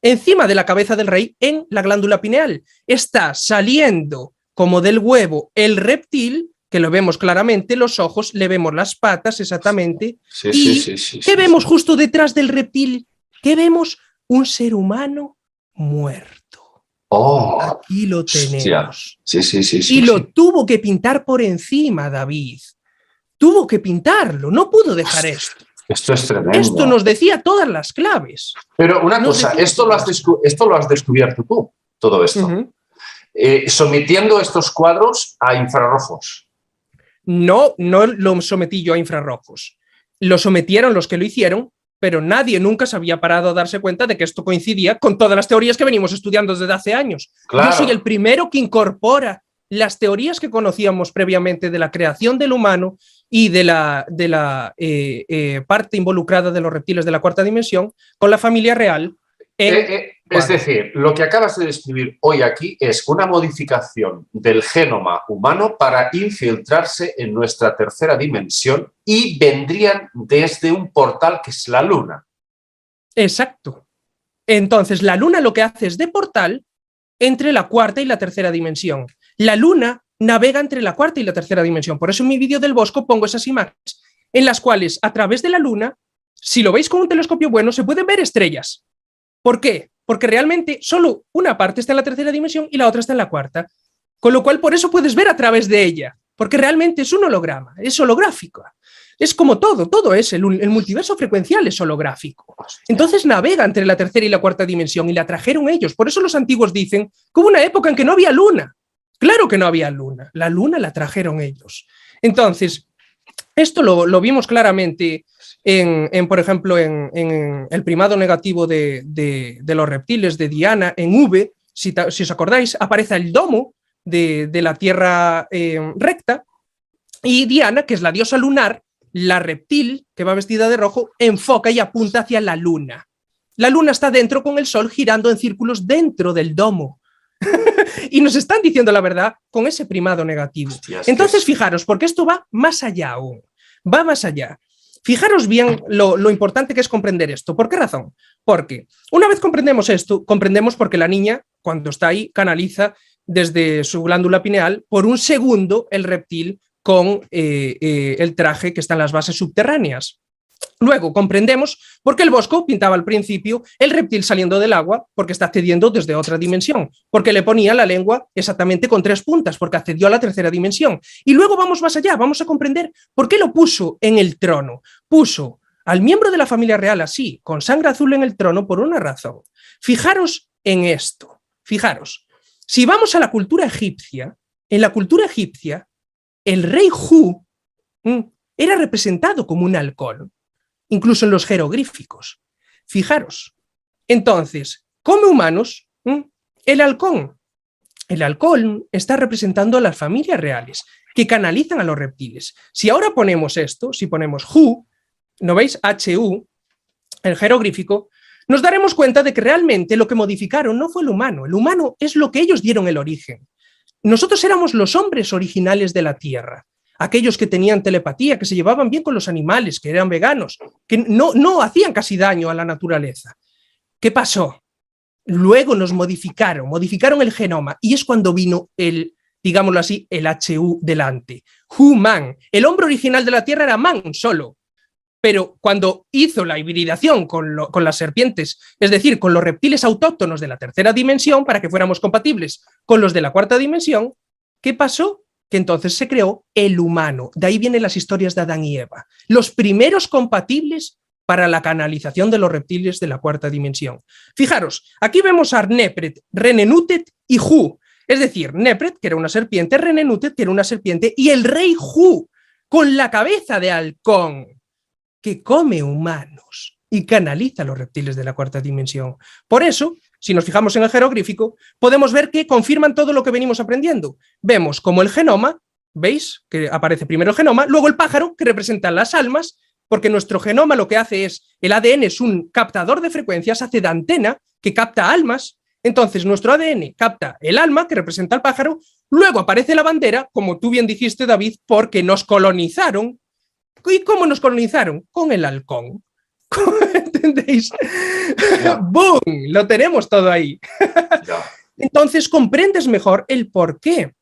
encima de la cabeza del rey en la glándula pineal. Está saliendo como del huevo el reptil, que lo vemos claramente, los ojos, le vemos las patas exactamente. ¿Qué vemos justo detrás del reptil? ¿Qué vemos? Un ser humano muerto. Aquí lo tenemos. Y lo tuvo que pintar por encima, David. Tuvo que pintarlo, no pudo dejar esto. Esto es tremendo. Esto nos decía todas las claves. Pero una cosa, esto lo has descubierto tú, todo esto. Sometiendo estos cuadros a infrarrojos. No lo sometí yo a infrarrojos. Lo sometieron los que lo hicieron, pero nadie nunca se había parado a darse cuenta de que esto coincidía con todas las teorías que venimos estudiando desde hace años. Claro. Yo soy el primero que incorpora las teorías que conocíamos previamente de la creación del humano y de la parte involucrada de los reptiles de la cuarta dimensión con la familia real, Es decir, lo que acabas de describir hoy aquí es una modificación del genoma humano para infiltrarse en nuestra tercera dimensión y vendrían desde un portal que es la Luna. Exacto. Entonces, la Luna lo que hace es de portal entre la cuarta y la tercera dimensión. La Luna navega entre la cuarta y la tercera dimensión. Por eso en mi vídeo del Bosco pongo esas imágenes en las cuales, a través de la Luna, si lo veis con un telescopio bueno, se pueden ver estrellas. ¿Por qué? Porque realmente solo una parte está en la tercera dimensión y la otra está en la cuarta. Con lo cual, por eso puedes ver a través de ella, porque realmente es un holograma, es holográfico. Es como todo es, el multiverso frecuencial es holográfico. Entonces navega entre la tercera y la cuarta dimensión y la trajeron ellos. Por eso los antiguos dicen que hubo una época en que no había luna. Claro que no había luna. La luna la trajeron ellos. Entonces, esto lo vimos claramente por ejemplo, en el primado negativo de los reptiles de Diana, en V, si os acordáis, aparece el domo de la Tierra recta, y Diana, que es la diosa lunar, la reptil, que va vestida de rojo, enfoca y apunta hacia la luna. La luna está dentro con el sol girando en círculos dentro del domo. Y nos están diciendo la verdad con ese primado negativo. Hostias, entonces, fijaros, porque esto va más allá aún. Va más allá. Fijaros bien lo importante que es comprender esto. ¿Por qué razón? Porque una vez comprendemos esto, comprendemos por qué la niña, cuando está ahí, canaliza desde su glándula pineal por un segundo el reptil con el traje que está en las bases subterráneas. Luego comprendemos por qué el Bosco pintaba al principio el reptil saliendo del agua, porque está accediendo desde otra dimensión, porque le ponía la lengua exactamente con 3 puntas, porque accedió a la tercera dimensión. Y luego vamos más allá, vamos a comprender por qué lo puso en el trono. Puso al miembro de la familia real así, con sangre azul en el trono, por una razón. Fijaros en esto, fijaros. Si vamos a la cultura egipcia, en la cultura egipcia, el rey Hu era representado como un halcón, incluso en los jeroglíficos. Fijaros. Entonces, come humanos, el halcón. El halcón está representando a las familias reales que canalizan a los reptiles. Si ahora ponemos esto, si ponemos Hu, ¿no veis? HU, el jeroglífico, nos daremos cuenta de que realmente lo que modificaron no fue el humano es lo que ellos dieron el origen. Nosotros éramos los hombres originales de la Tierra, aquellos que tenían telepatía, que se llevaban bien con los animales, que eran veganos, que no hacían casi daño a la naturaleza. ¿Qué pasó? Luego nos modificaron el genoma, y es cuando vino digámoslo así, el HU delante. Human, el hombre original de la Tierra era man solo, pero cuando hizo la hibridación con las serpientes, es decir, con los reptiles autóctonos de la tercera dimensión, para que fuéramos compatibles con los de la cuarta dimensión, ¿qué pasó? Que entonces se creó el humano. De ahí vienen las historias de Adán y Eva, los primeros compatibles para la canalización de los reptiles de la cuarta dimensión. Fijaros, aquí vemos a Nepret, Renenutet y Hu, es decir, Nepret, que era una serpiente, Renenutet, que era una serpiente, y el rey Hu, con la cabeza de halcón, que come humanos y canaliza los reptiles de la cuarta dimensión. Por eso, si nos fijamos en el jeroglífico, podemos ver que confirman todo lo que venimos aprendiendo. Vemos como el genoma, ¿veis? Que aparece primero el genoma, luego el pájaro, que representa las almas, porque nuestro genoma lo que hace es, el ADN es un captador de frecuencias, hace de antena, que capta almas. Entonces nuestro ADN capta el alma, que representa al pájaro, luego aparece la bandera, como tú bien dijiste, David, porque nos colonizaron. ¿Y cómo nos colonizaron? Con el halcón. ¿Entendéis? Yeah. ¡Boom! Lo tenemos todo ahí. Yeah. Entonces comprendes mejor el por qué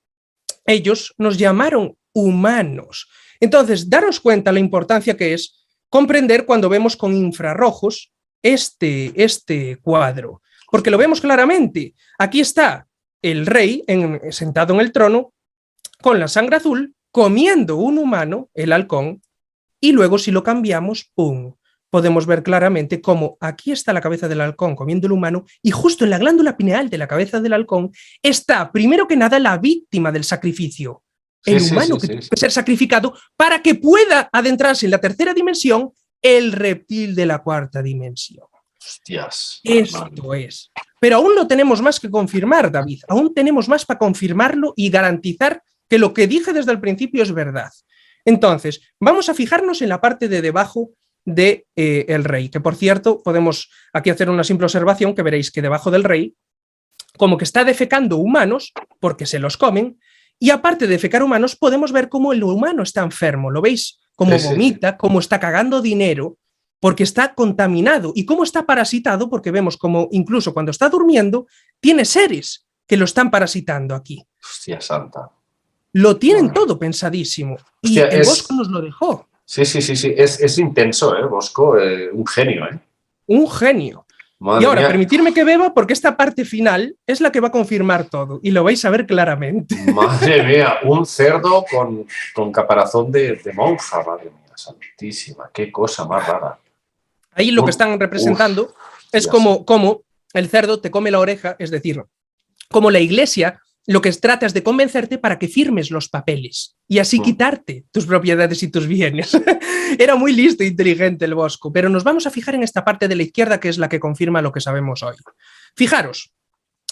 ellos nos llamaron humanos. Entonces, daros cuenta la importancia que es comprender cuando vemos con infrarrojos este cuadro. Porque lo vemos claramente. Aquí está el rey sentado en el trono con la sangre azul, comiendo un humano, el halcón, y luego si lo cambiamos, ¡pum!, podemos ver claramente cómo aquí está la cabeza del halcón comiendo el humano y justo en la glándula pineal de la cabeza del halcón está, primero que nada, la víctima del sacrificio. El humano que tiene que ser sacrificado para que pueda adentrarse en la tercera dimensión el reptil de la cuarta dimensión. Hostias. Esto es. Pero aún lo tenemos más que confirmar, David. Aún tenemos más para confirmarlo y garantizar que lo que dije desde el principio es verdad. Entonces, vamos a fijarnos en la parte de debajo de el rey, que por cierto podemos aquí hacer una simple observación que veréis que debajo del rey como que está defecando humanos porque se los comen, y aparte de defecar humanos podemos ver cómo el humano está enfermo, ¿lo veis? Cómo vomita, cómo está cagando dinero porque está contaminado y cómo está parasitado porque vemos como incluso cuando está durmiendo tiene seres que lo están parasitando aquí. Hostia santa. Lo tienen todo pensadísimo. Hostia, y el Bosco nos lo dejó. Sí. Es intenso, Bosco. Un genio, Un genio. Madre y ahora, mía. Permitirme que beba porque esta parte final es la que va a confirmar todo y lo vais a ver claramente. Madre mía, un cerdo con caparazón de monja, madre mía, santísima. Qué cosa más rara. Ahí lo que están representando es como el cerdo te come la oreja, es decir, como la iglesia lo que trata es de convencerte para que firmes los papeles y así quitarte tus propiedades y tus bienes. Era muy listo e inteligente el Bosco, pero nos vamos a fijar en esta parte de la izquierda que es la que confirma lo que sabemos hoy. Fijaros,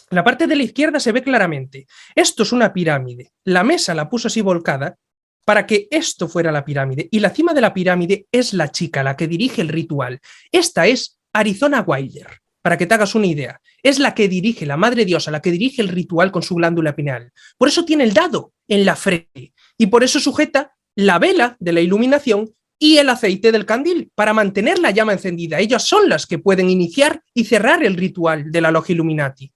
la parte de la izquierda se ve claramente. Esto es una pirámide. La mesa la puso así volcada para que esto fuera la pirámide y la cima de la pirámide es la chica, la que dirige el ritual. Esta es Arizona Wilder. Para que te hagas una idea, es la que dirige, la madre diosa, la que dirige el ritual con su glándula pineal. Por eso tiene el dado en la frente y por eso sujeta la vela de la iluminación y el aceite del candil para mantener la llama encendida. Ellas son las que pueden iniciar y cerrar el ritual de la Logia Illuminati.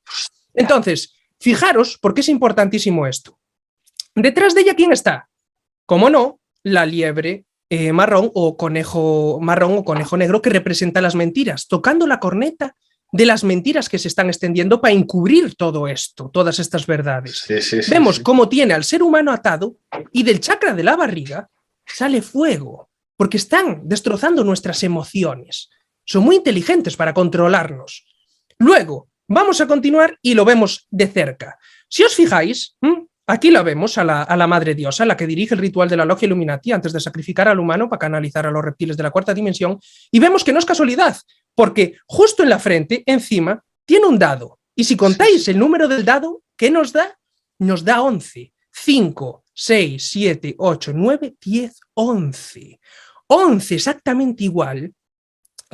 Entonces, fijaros por qué es importantísimo esto. Detrás de ella, ¿quién está? Como no, la liebre marrón o conejo negro que representa las mentiras, tocando la corneta de las mentiras que se están extendiendo para encubrir todo esto, todas estas verdades. Vemos cómo tiene al ser humano atado y del chakra de la barriga sale fuego, porque están destrozando nuestras emociones. Son muy inteligentes para controlarnos. Luego, vamos a continuar y lo vemos de cerca. Si os fijáis, aquí la vemos a la madre diosa, la que dirige el ritual de la Logia Illuminati antes de sacrificar al humano para canalizar a los reptiles de la cuarta dimensión, y vemos que no es casualidad, porque justo en la frente, encima, tiene un dado. Y si contáis el número del dado, ¿qué nos da? Nos da 11. 5, 6, 7, 8, 9, 10, 11. 11 exactamente igual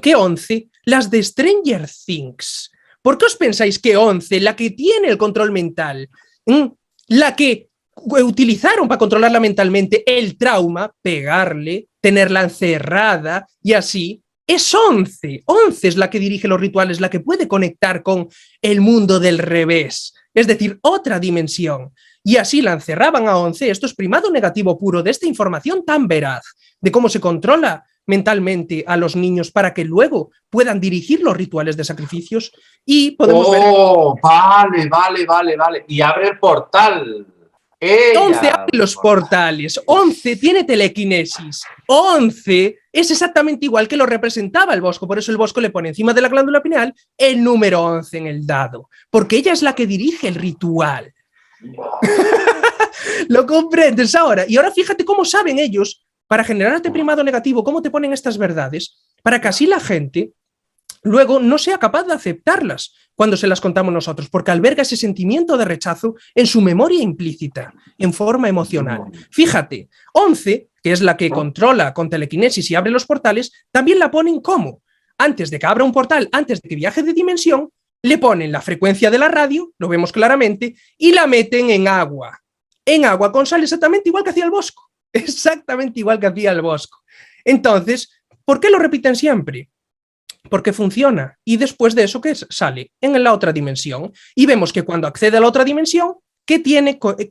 que 11 las de Stranger Things. ¿Por qué os pensáis que 11, la que tiene el control mental, la que utilizaron para controlarla mentalmente, el trauma, pegarle, tenerla encerrada y así, es 11. 11 es la que dirige los rituales, la que puede conectar con el mundo del revés, es decir, otra dimensión. Y así la encerraban a 11. Esto es primado negativo puro de esta información tan veraz, de cómo se controla mentalmente a los niños para que luego puedan dirigir los rituales de sacrificios y podemos ver... Vale. Y abre el portal. 11 abre los portales, 11 tiene telequinesis, 11 es exactamente igual que lo representaba el Bosco, por eso el Bosco le pone encima de la glándula pineal el número 11 en el dado, porque ella es la que dirige el ritual. ¿Lo comprendes ahora? Y ahora fíjate cómo saben ellos, para generarte primado negativo, cómo te ponen estas verdades, para que así la gente luego no sea capaz de aceptarlas cuando se las contamos nosotros, porque alberga ese sentimiento de rechazo en su memoria implícita, en forma emocional. Fíjate, 11, que es la que controla con telequinesis y abre los portales, también la ponen como, antes de que abra un portal, antes de que viaje de dimensión, le ponen la frecuencia de la radio, lo vemos claramente, y la meten en agua con sal, exactamente igual que hacía el Bosco, exactamente igual que hacía el Bosco. Entonces, ¿por qué lo repiten siempre? Porque funciona, y después de eso, ¿qué sale? En la otra dimensión, y vemos que cuando accede a la otra dimensión, ¿qué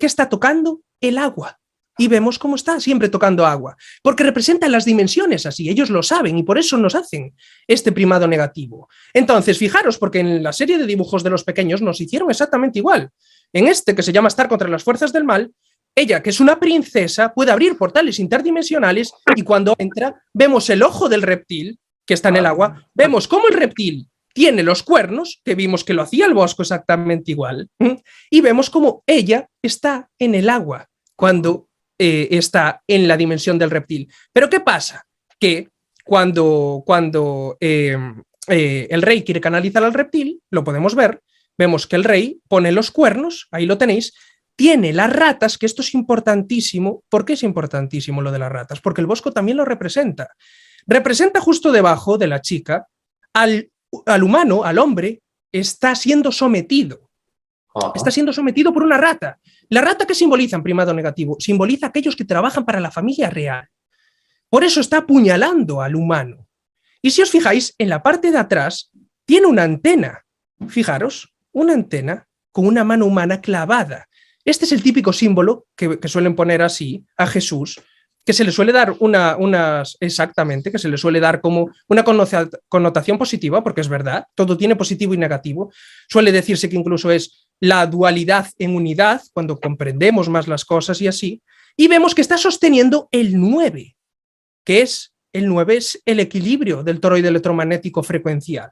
está tocando? El agua, y vemos cómo está siempre tocando agua, porque representan las dimensiones así, ellos lo saben, y por eso nos hacen este primado negativo. Entonces, fijaros, porque en la serie de dibujos de los pequeños nos hicieron exactamente igual. En este, que se llama Star contra las fuerzas del mal, ella, que es una princesa, puede abrir portales interdimensionales, y cuando entra, vemos el ojo del reptil, que está en el agua, vemos cómo el reptil tiene los cuernos, que vimos que lo hacía el Bosco exactamente igual, y vemos cómo ella está en el agua cuando está en la dimensión del reptil. Pero ¿qué pasa? Que cuando el rey quiere canalizar al reptil, lo podemos ver, vemos que el rey pone los cuernos, ahí lo tenéis, tiene las ratas, que esto es importantísimo. ¿Por qué es importantísimo lo de las ratas? Porque el Bosco también lo representa. representa justo debajo de la chica al humano, al hombre, está siendo sometido. Está siendo sometido por una rata. La rata, ¿qué simboliza en primado negativo? Simboliza a aquellos que trabajan para la familia real. Por eso está apuñalando al humano. Y si os fijáis, en la parte de atrás tiene una antena. Fijaros, una antena con una mano humana clavada. Este es el típico símbolo que suelen poner así a Jesús, que se le suele dar exactamente, que se le suele dar como una connotación positiva, porque es verdad, todo tiene positivo y negativo. Suele decirse que incluso es la dualidad en unidad, cuando comprendemos más las cosas y así, y vemos que está sosteniendo el 9, que es el 9 es el equilibrio del toroide electromagnético frecuencial.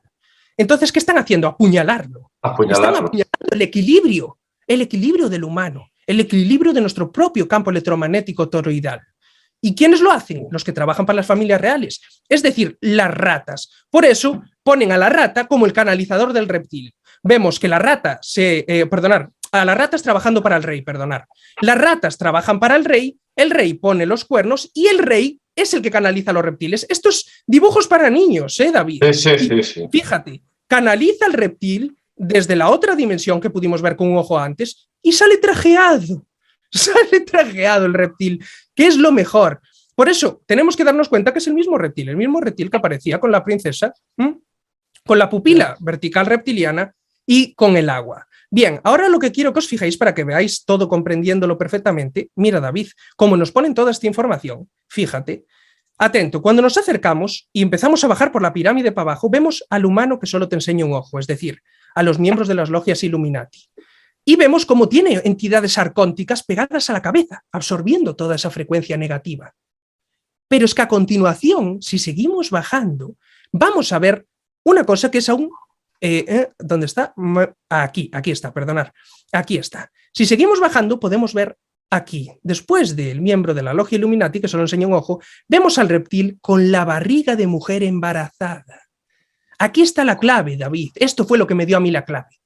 Entonces, ¿qué están haciendo? Apuñalarlo. Están apuñalando el equilibrio del humano, el equilibrio de nuestro propio campo electromagnético toroidal. ¿Y quiénes lo hacen? Los que trabajan para las familias reales, es decir, las ratas. Por eso ponen a la rata como el canalizador del reptil. Vemos que la rata a las ratas trabajando para el rey, Las ratas trabajan para el rey pone los cuernos y el rey es el que canaliza los reptiles. Estos dibujos para niños, David. Sí. Fíjate, canaliza el reptil desde la otra dimensión que pudimos ver con un ojo antes y sale trajeado. Sale trajeado el reptil, que es lo mejor. Por eso tenemos que darnos cuenta que es el mismo reptil que aparecía con la princesa, con la pupila vertical reptiliana y con el agua. Bien, ahora lo que quiero que os fijéis para que veáis todo comprendiéndolo perfectamente. Mira, David, cómo nos ponen toda esta información, fíjate, atento, cuando nos acercamos y empezamos a bajar por la pirámide para abajo, vemos al humano que solo te enseña un ojo, es decir, a los miembros de las logias Illuminati. Y vemos cómo tiene entidades arcónticas pegadas a la cabeza, absorbiendo toda esa frecuencia negativa. Pero es que a continuación, si seguimos bajando, vamos a ver una cosa que es aún... ¿dónde está? Aquí está, perdonad. Aquí está. Si seguimos bajando, podemos ver aquí, después del miembro de la logia Illuminati, que solo enseña un ojo, vemos al reptil con la barriga de mujer embarazada. Aquí está la clave, David. Esto fue lo que me dio a mí la clave.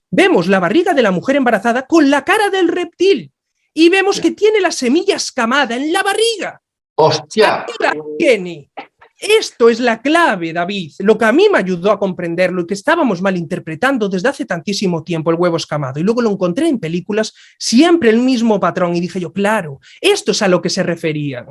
Vemos la barriga de la mujer embarazada con la cara del reptil y vemos que tiene la semilla escamada en la barriga. ¡Hostia! Aquí la tiene. Esto es la clave, David. Lo que a mí me ayudó a comprenderlo y que estábamos malinterpretando desde hace tantísimo tiempo, el huevo escamado, y luego lo encontré en películas, siempre el mismo patrón, y dije yo, claro, esto es a lo que se referían.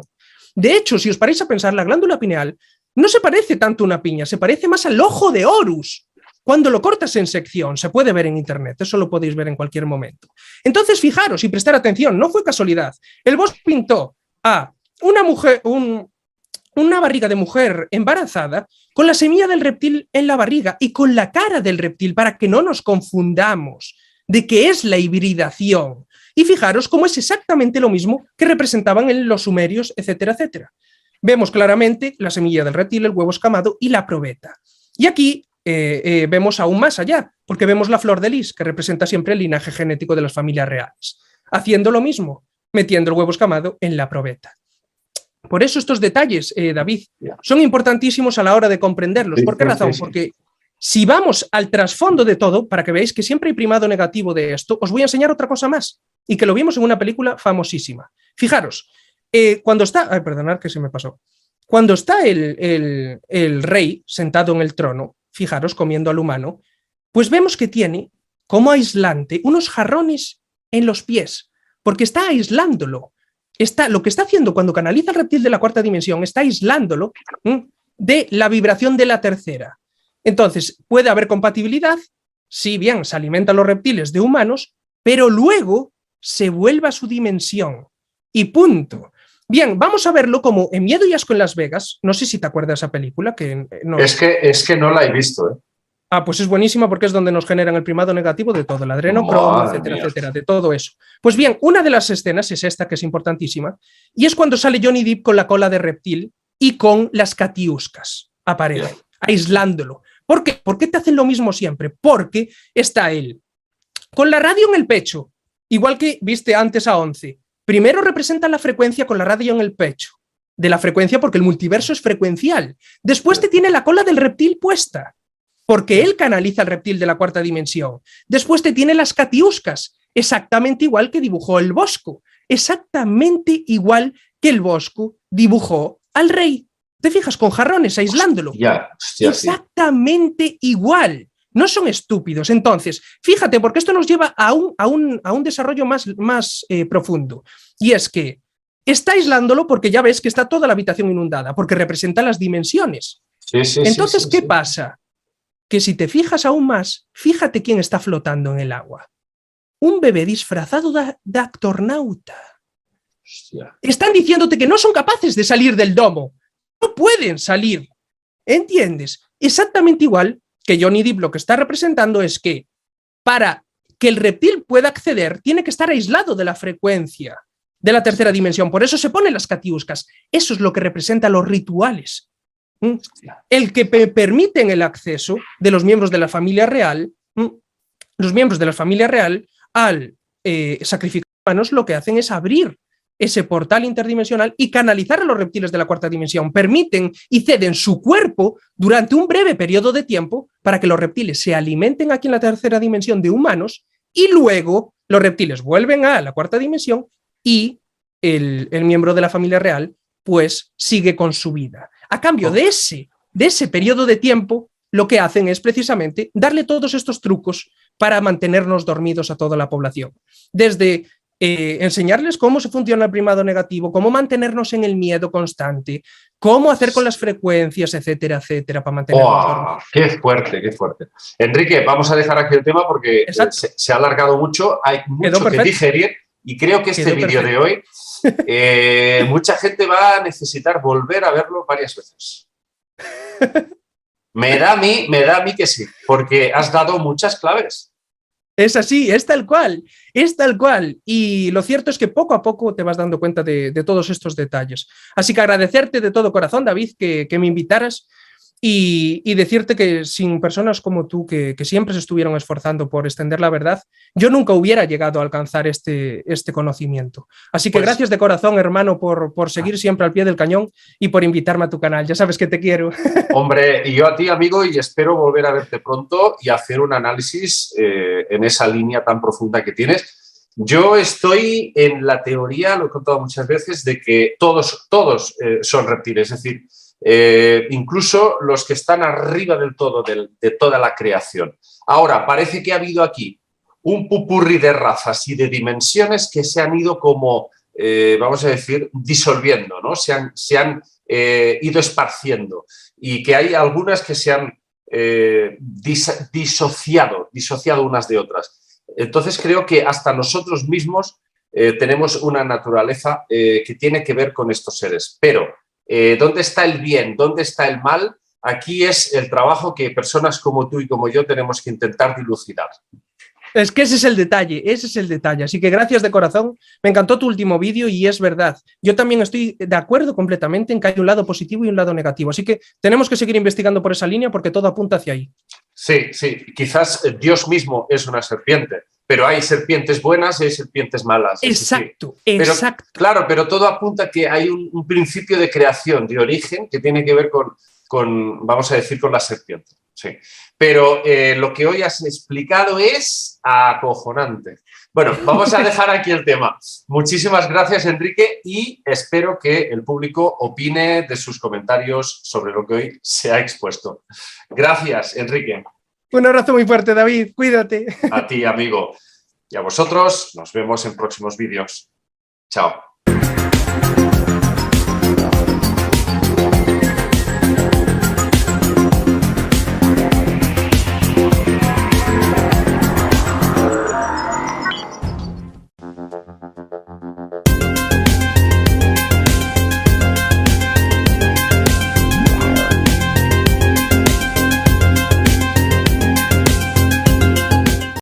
De hecho, si os paráis a pensar, la glándula pineal no se parece tanto a una piña, se parece más al ojo de Horus. Cuando lo cortas en sección, se puede ver en internet, eso lo podéis ver en cualquier momento. Entonces, fijaros y prestar atención, no fue casualidad. El Bosch pintó a una mujer, una barriga de mujer embarazada con la semilla del reptil en la barriga y con la cara del reptil para que no nos confundamos de qué es la hibridación. Y fijaros cómo es exactamente lo mismo que representaban en los sumerios, etcétera, etcétera. Vemos claramente la semilla del reptil, el huevo escamado y la probeta. Y aquí vemos aún más allá, porque vemos la flor de lis, que representa siempre el linaje genético de las familias reales, haciendo lo mismo, metiendo el huevo escamado en la probeta. Por eso estos detalles, David, son importantísimos a la hora de comprenderlos. ¿Por qué razón? Porque si vamos al trasfondo de todo, para que veáis que siempre hay primado negativo de esto, os voy a enseñar otra cosa más, y que lo vimos en una película famosísima. Fijaros, cuando está... Ay, perdonad que se me pasó. Cuando está el rey sentado en el trono, fijaros, comiendo al humano, pues vemos que tiene como aislante unos jarrones en los pies, porque está aislándolo. Lo que está haciendo cuando canaliza el reptil de la cuarta dimensión, está aislándolo de la vibración de la tercera. Entonces, puede haber compatibilidad, si bien se alimentan los reptiles de humanos, pero luego se vuelve a su dimensión. Y punto. Bien, vamos a verlo como en Miedo y Asco en Las Vegas. No sé si te acuerdas de esa película. No... Es que no la he visto, ¿eh? Ah, pues es buenísima porque es donde nos generan el primado negativo de todo, el adrenocromo, etcétera, etcétera, de todo eso. Pues bien, una de las escenas es esta, que es importantísima, y es cuando sale Johnny Depp con la cola de reptil y con las catiuscas. Aparece, aislándolo. ¿Por qué? ¿Por qué te hacen lo mismo siempre? Porque está él con la radio en el pecho, igual que viste antes a 11. Primero representan la frecuencia con la radio en el pecho, de la frecuencia porque el multiverso es frecuencial. Después te tiene la cola del reptil puesta, porque él canaliza el reptil de la cuarta dimensión. Después te tiene las catiuscas, exactamente igual que dibujó el Bosco, exactamente igual que el Bosco dibujó al rey. ¿Te fijas? Con jarrones, aislándolo. Hostia, exactamente igual. No son estúpidos. Entonces, fíjate, porque esto nos lleva a un desarrollo más profundo. Y es que está aislándolo porque ya ves que está toda la habitación inundada, porque representa las dimensiones. Entonces, ¿qué pasa? Que si te fijas aún más, fíjate quién está flotando en el agua. Un bebé disfrazado de actornauta. Hostia. Están diciéndote que no son capaces de salir del domo. No pueden salir. ¿Entiendes? Exactamente igual que Johnny Depp lo que está representando es que para que el reptil pueda acceder, tiene que estar aislado de la frecuencia de la tercera dimensión. Por eso se ponen las catiuscas. Eso es lo que representa los rituales. El que permiten el acceso de los miembros de la familia real, los miembros de la familia real, al sacrificar humanos, lo que hacen es abrir ese portal interdimensional y canalizar a los reptiles de la cuarta dimensión. Permiten y ceden su cuerpo durante un breve periodo de tiempo para que los reptiles se alimenten aquí en la tercera dimensión de humanos y luego los reptiles vuelven a la cuarta dimensión y el miembro de la familia real pues sigue con su vida. A cambio de ese periodo de tiempo, lo que hacen es precisamente darle todos estos trucos para mantenernos dormidos a toda la población. Desde enseñarles cómo se funciona el primado negativo, cómo mantenernos en el miedo constante, cómo hacer con las frecuencias, etcétera, etcétera, para mantenernos dormidos. ¡Qué fuerte, qué fuerte! Enrique, vamos a dejar aquí el tema porque se ha alargado mucho, hay mucho que digerir y creo que este vídeo de hoy mucha gente va a necesitar volver a verlo varias veces. Me da a mí que sí, porque has dado muchas claves. Es así, es tal cual. Y lo cierto es que poco a poco te vas dando cuenta de todos estos detalles. Así que agradecerte de todo corazón, David, que me invitaras y decirte que sin personas como tú, que siempre se estuvieron esforzando por extender la verdad, yo nunca hubiera llegado a alcanzar este conocimiento. Así que gracias de corazón, hermano, por seguir siempre al pie del cañón y por invitarme a tu canal. Ya sabes que te quiero. Hombre, y yo a ti, amigo, y espero volver a verte pronto y hacer un análisis en esa línea tan profunda que tienes. Yo estoy en la teoría, lo he contado muchas veces, de que todos son reptiles, es decir, incluso los que están arriba del todo de toda la creación. Ahora, parece que ha habido aquí un pupurri de razas y de dimensiones que se han ido como, vamos a decir, disolviendo, ¿no? Se han ido esparciendo y que hay algunas que se han disociado unas de otras. Entonces creo que hasta nosotros mismos tenemos una naturaleza que tiene que ver con estos seres, pero ¿dónde está el bien? ¿Dónde está el mal? Aquí es el trabajo que personas como tú y como yo tenemos que intentar dilucidar. Es que ese es el detalle. Así que gracias de corazón. Me encantó tu último vídeo y es verdad. Yo también estoy de acuerdo completamente en que hay un lado positivo y un lado negativo. Así que tenemos que seguir investigando por esa línea porque todo apunta hacia ahí. Sí. Quizás Dios mismo es una serpiente, pero hay serpientes buenas y hay serpientes malas. Exacto. Claro, pero todo apunta a que hay un principio de creación, de origen, que tiene que ver con vamos a decir, con la serpiente. Sí. Pero lo que hoy has explicado es acojonante. Bueno, vamos a dejar aquí el tema. Muchísimas gracias, Enrique, y espero que el público opine de sus comentarios sobre lo que hoy se ha expuesto. Gracias, Enrique. Un abrazo muy fuerte, David. Cuídate. A ti, amigo. Y a vosotros, nos vemos en próximos vídeos. Chao.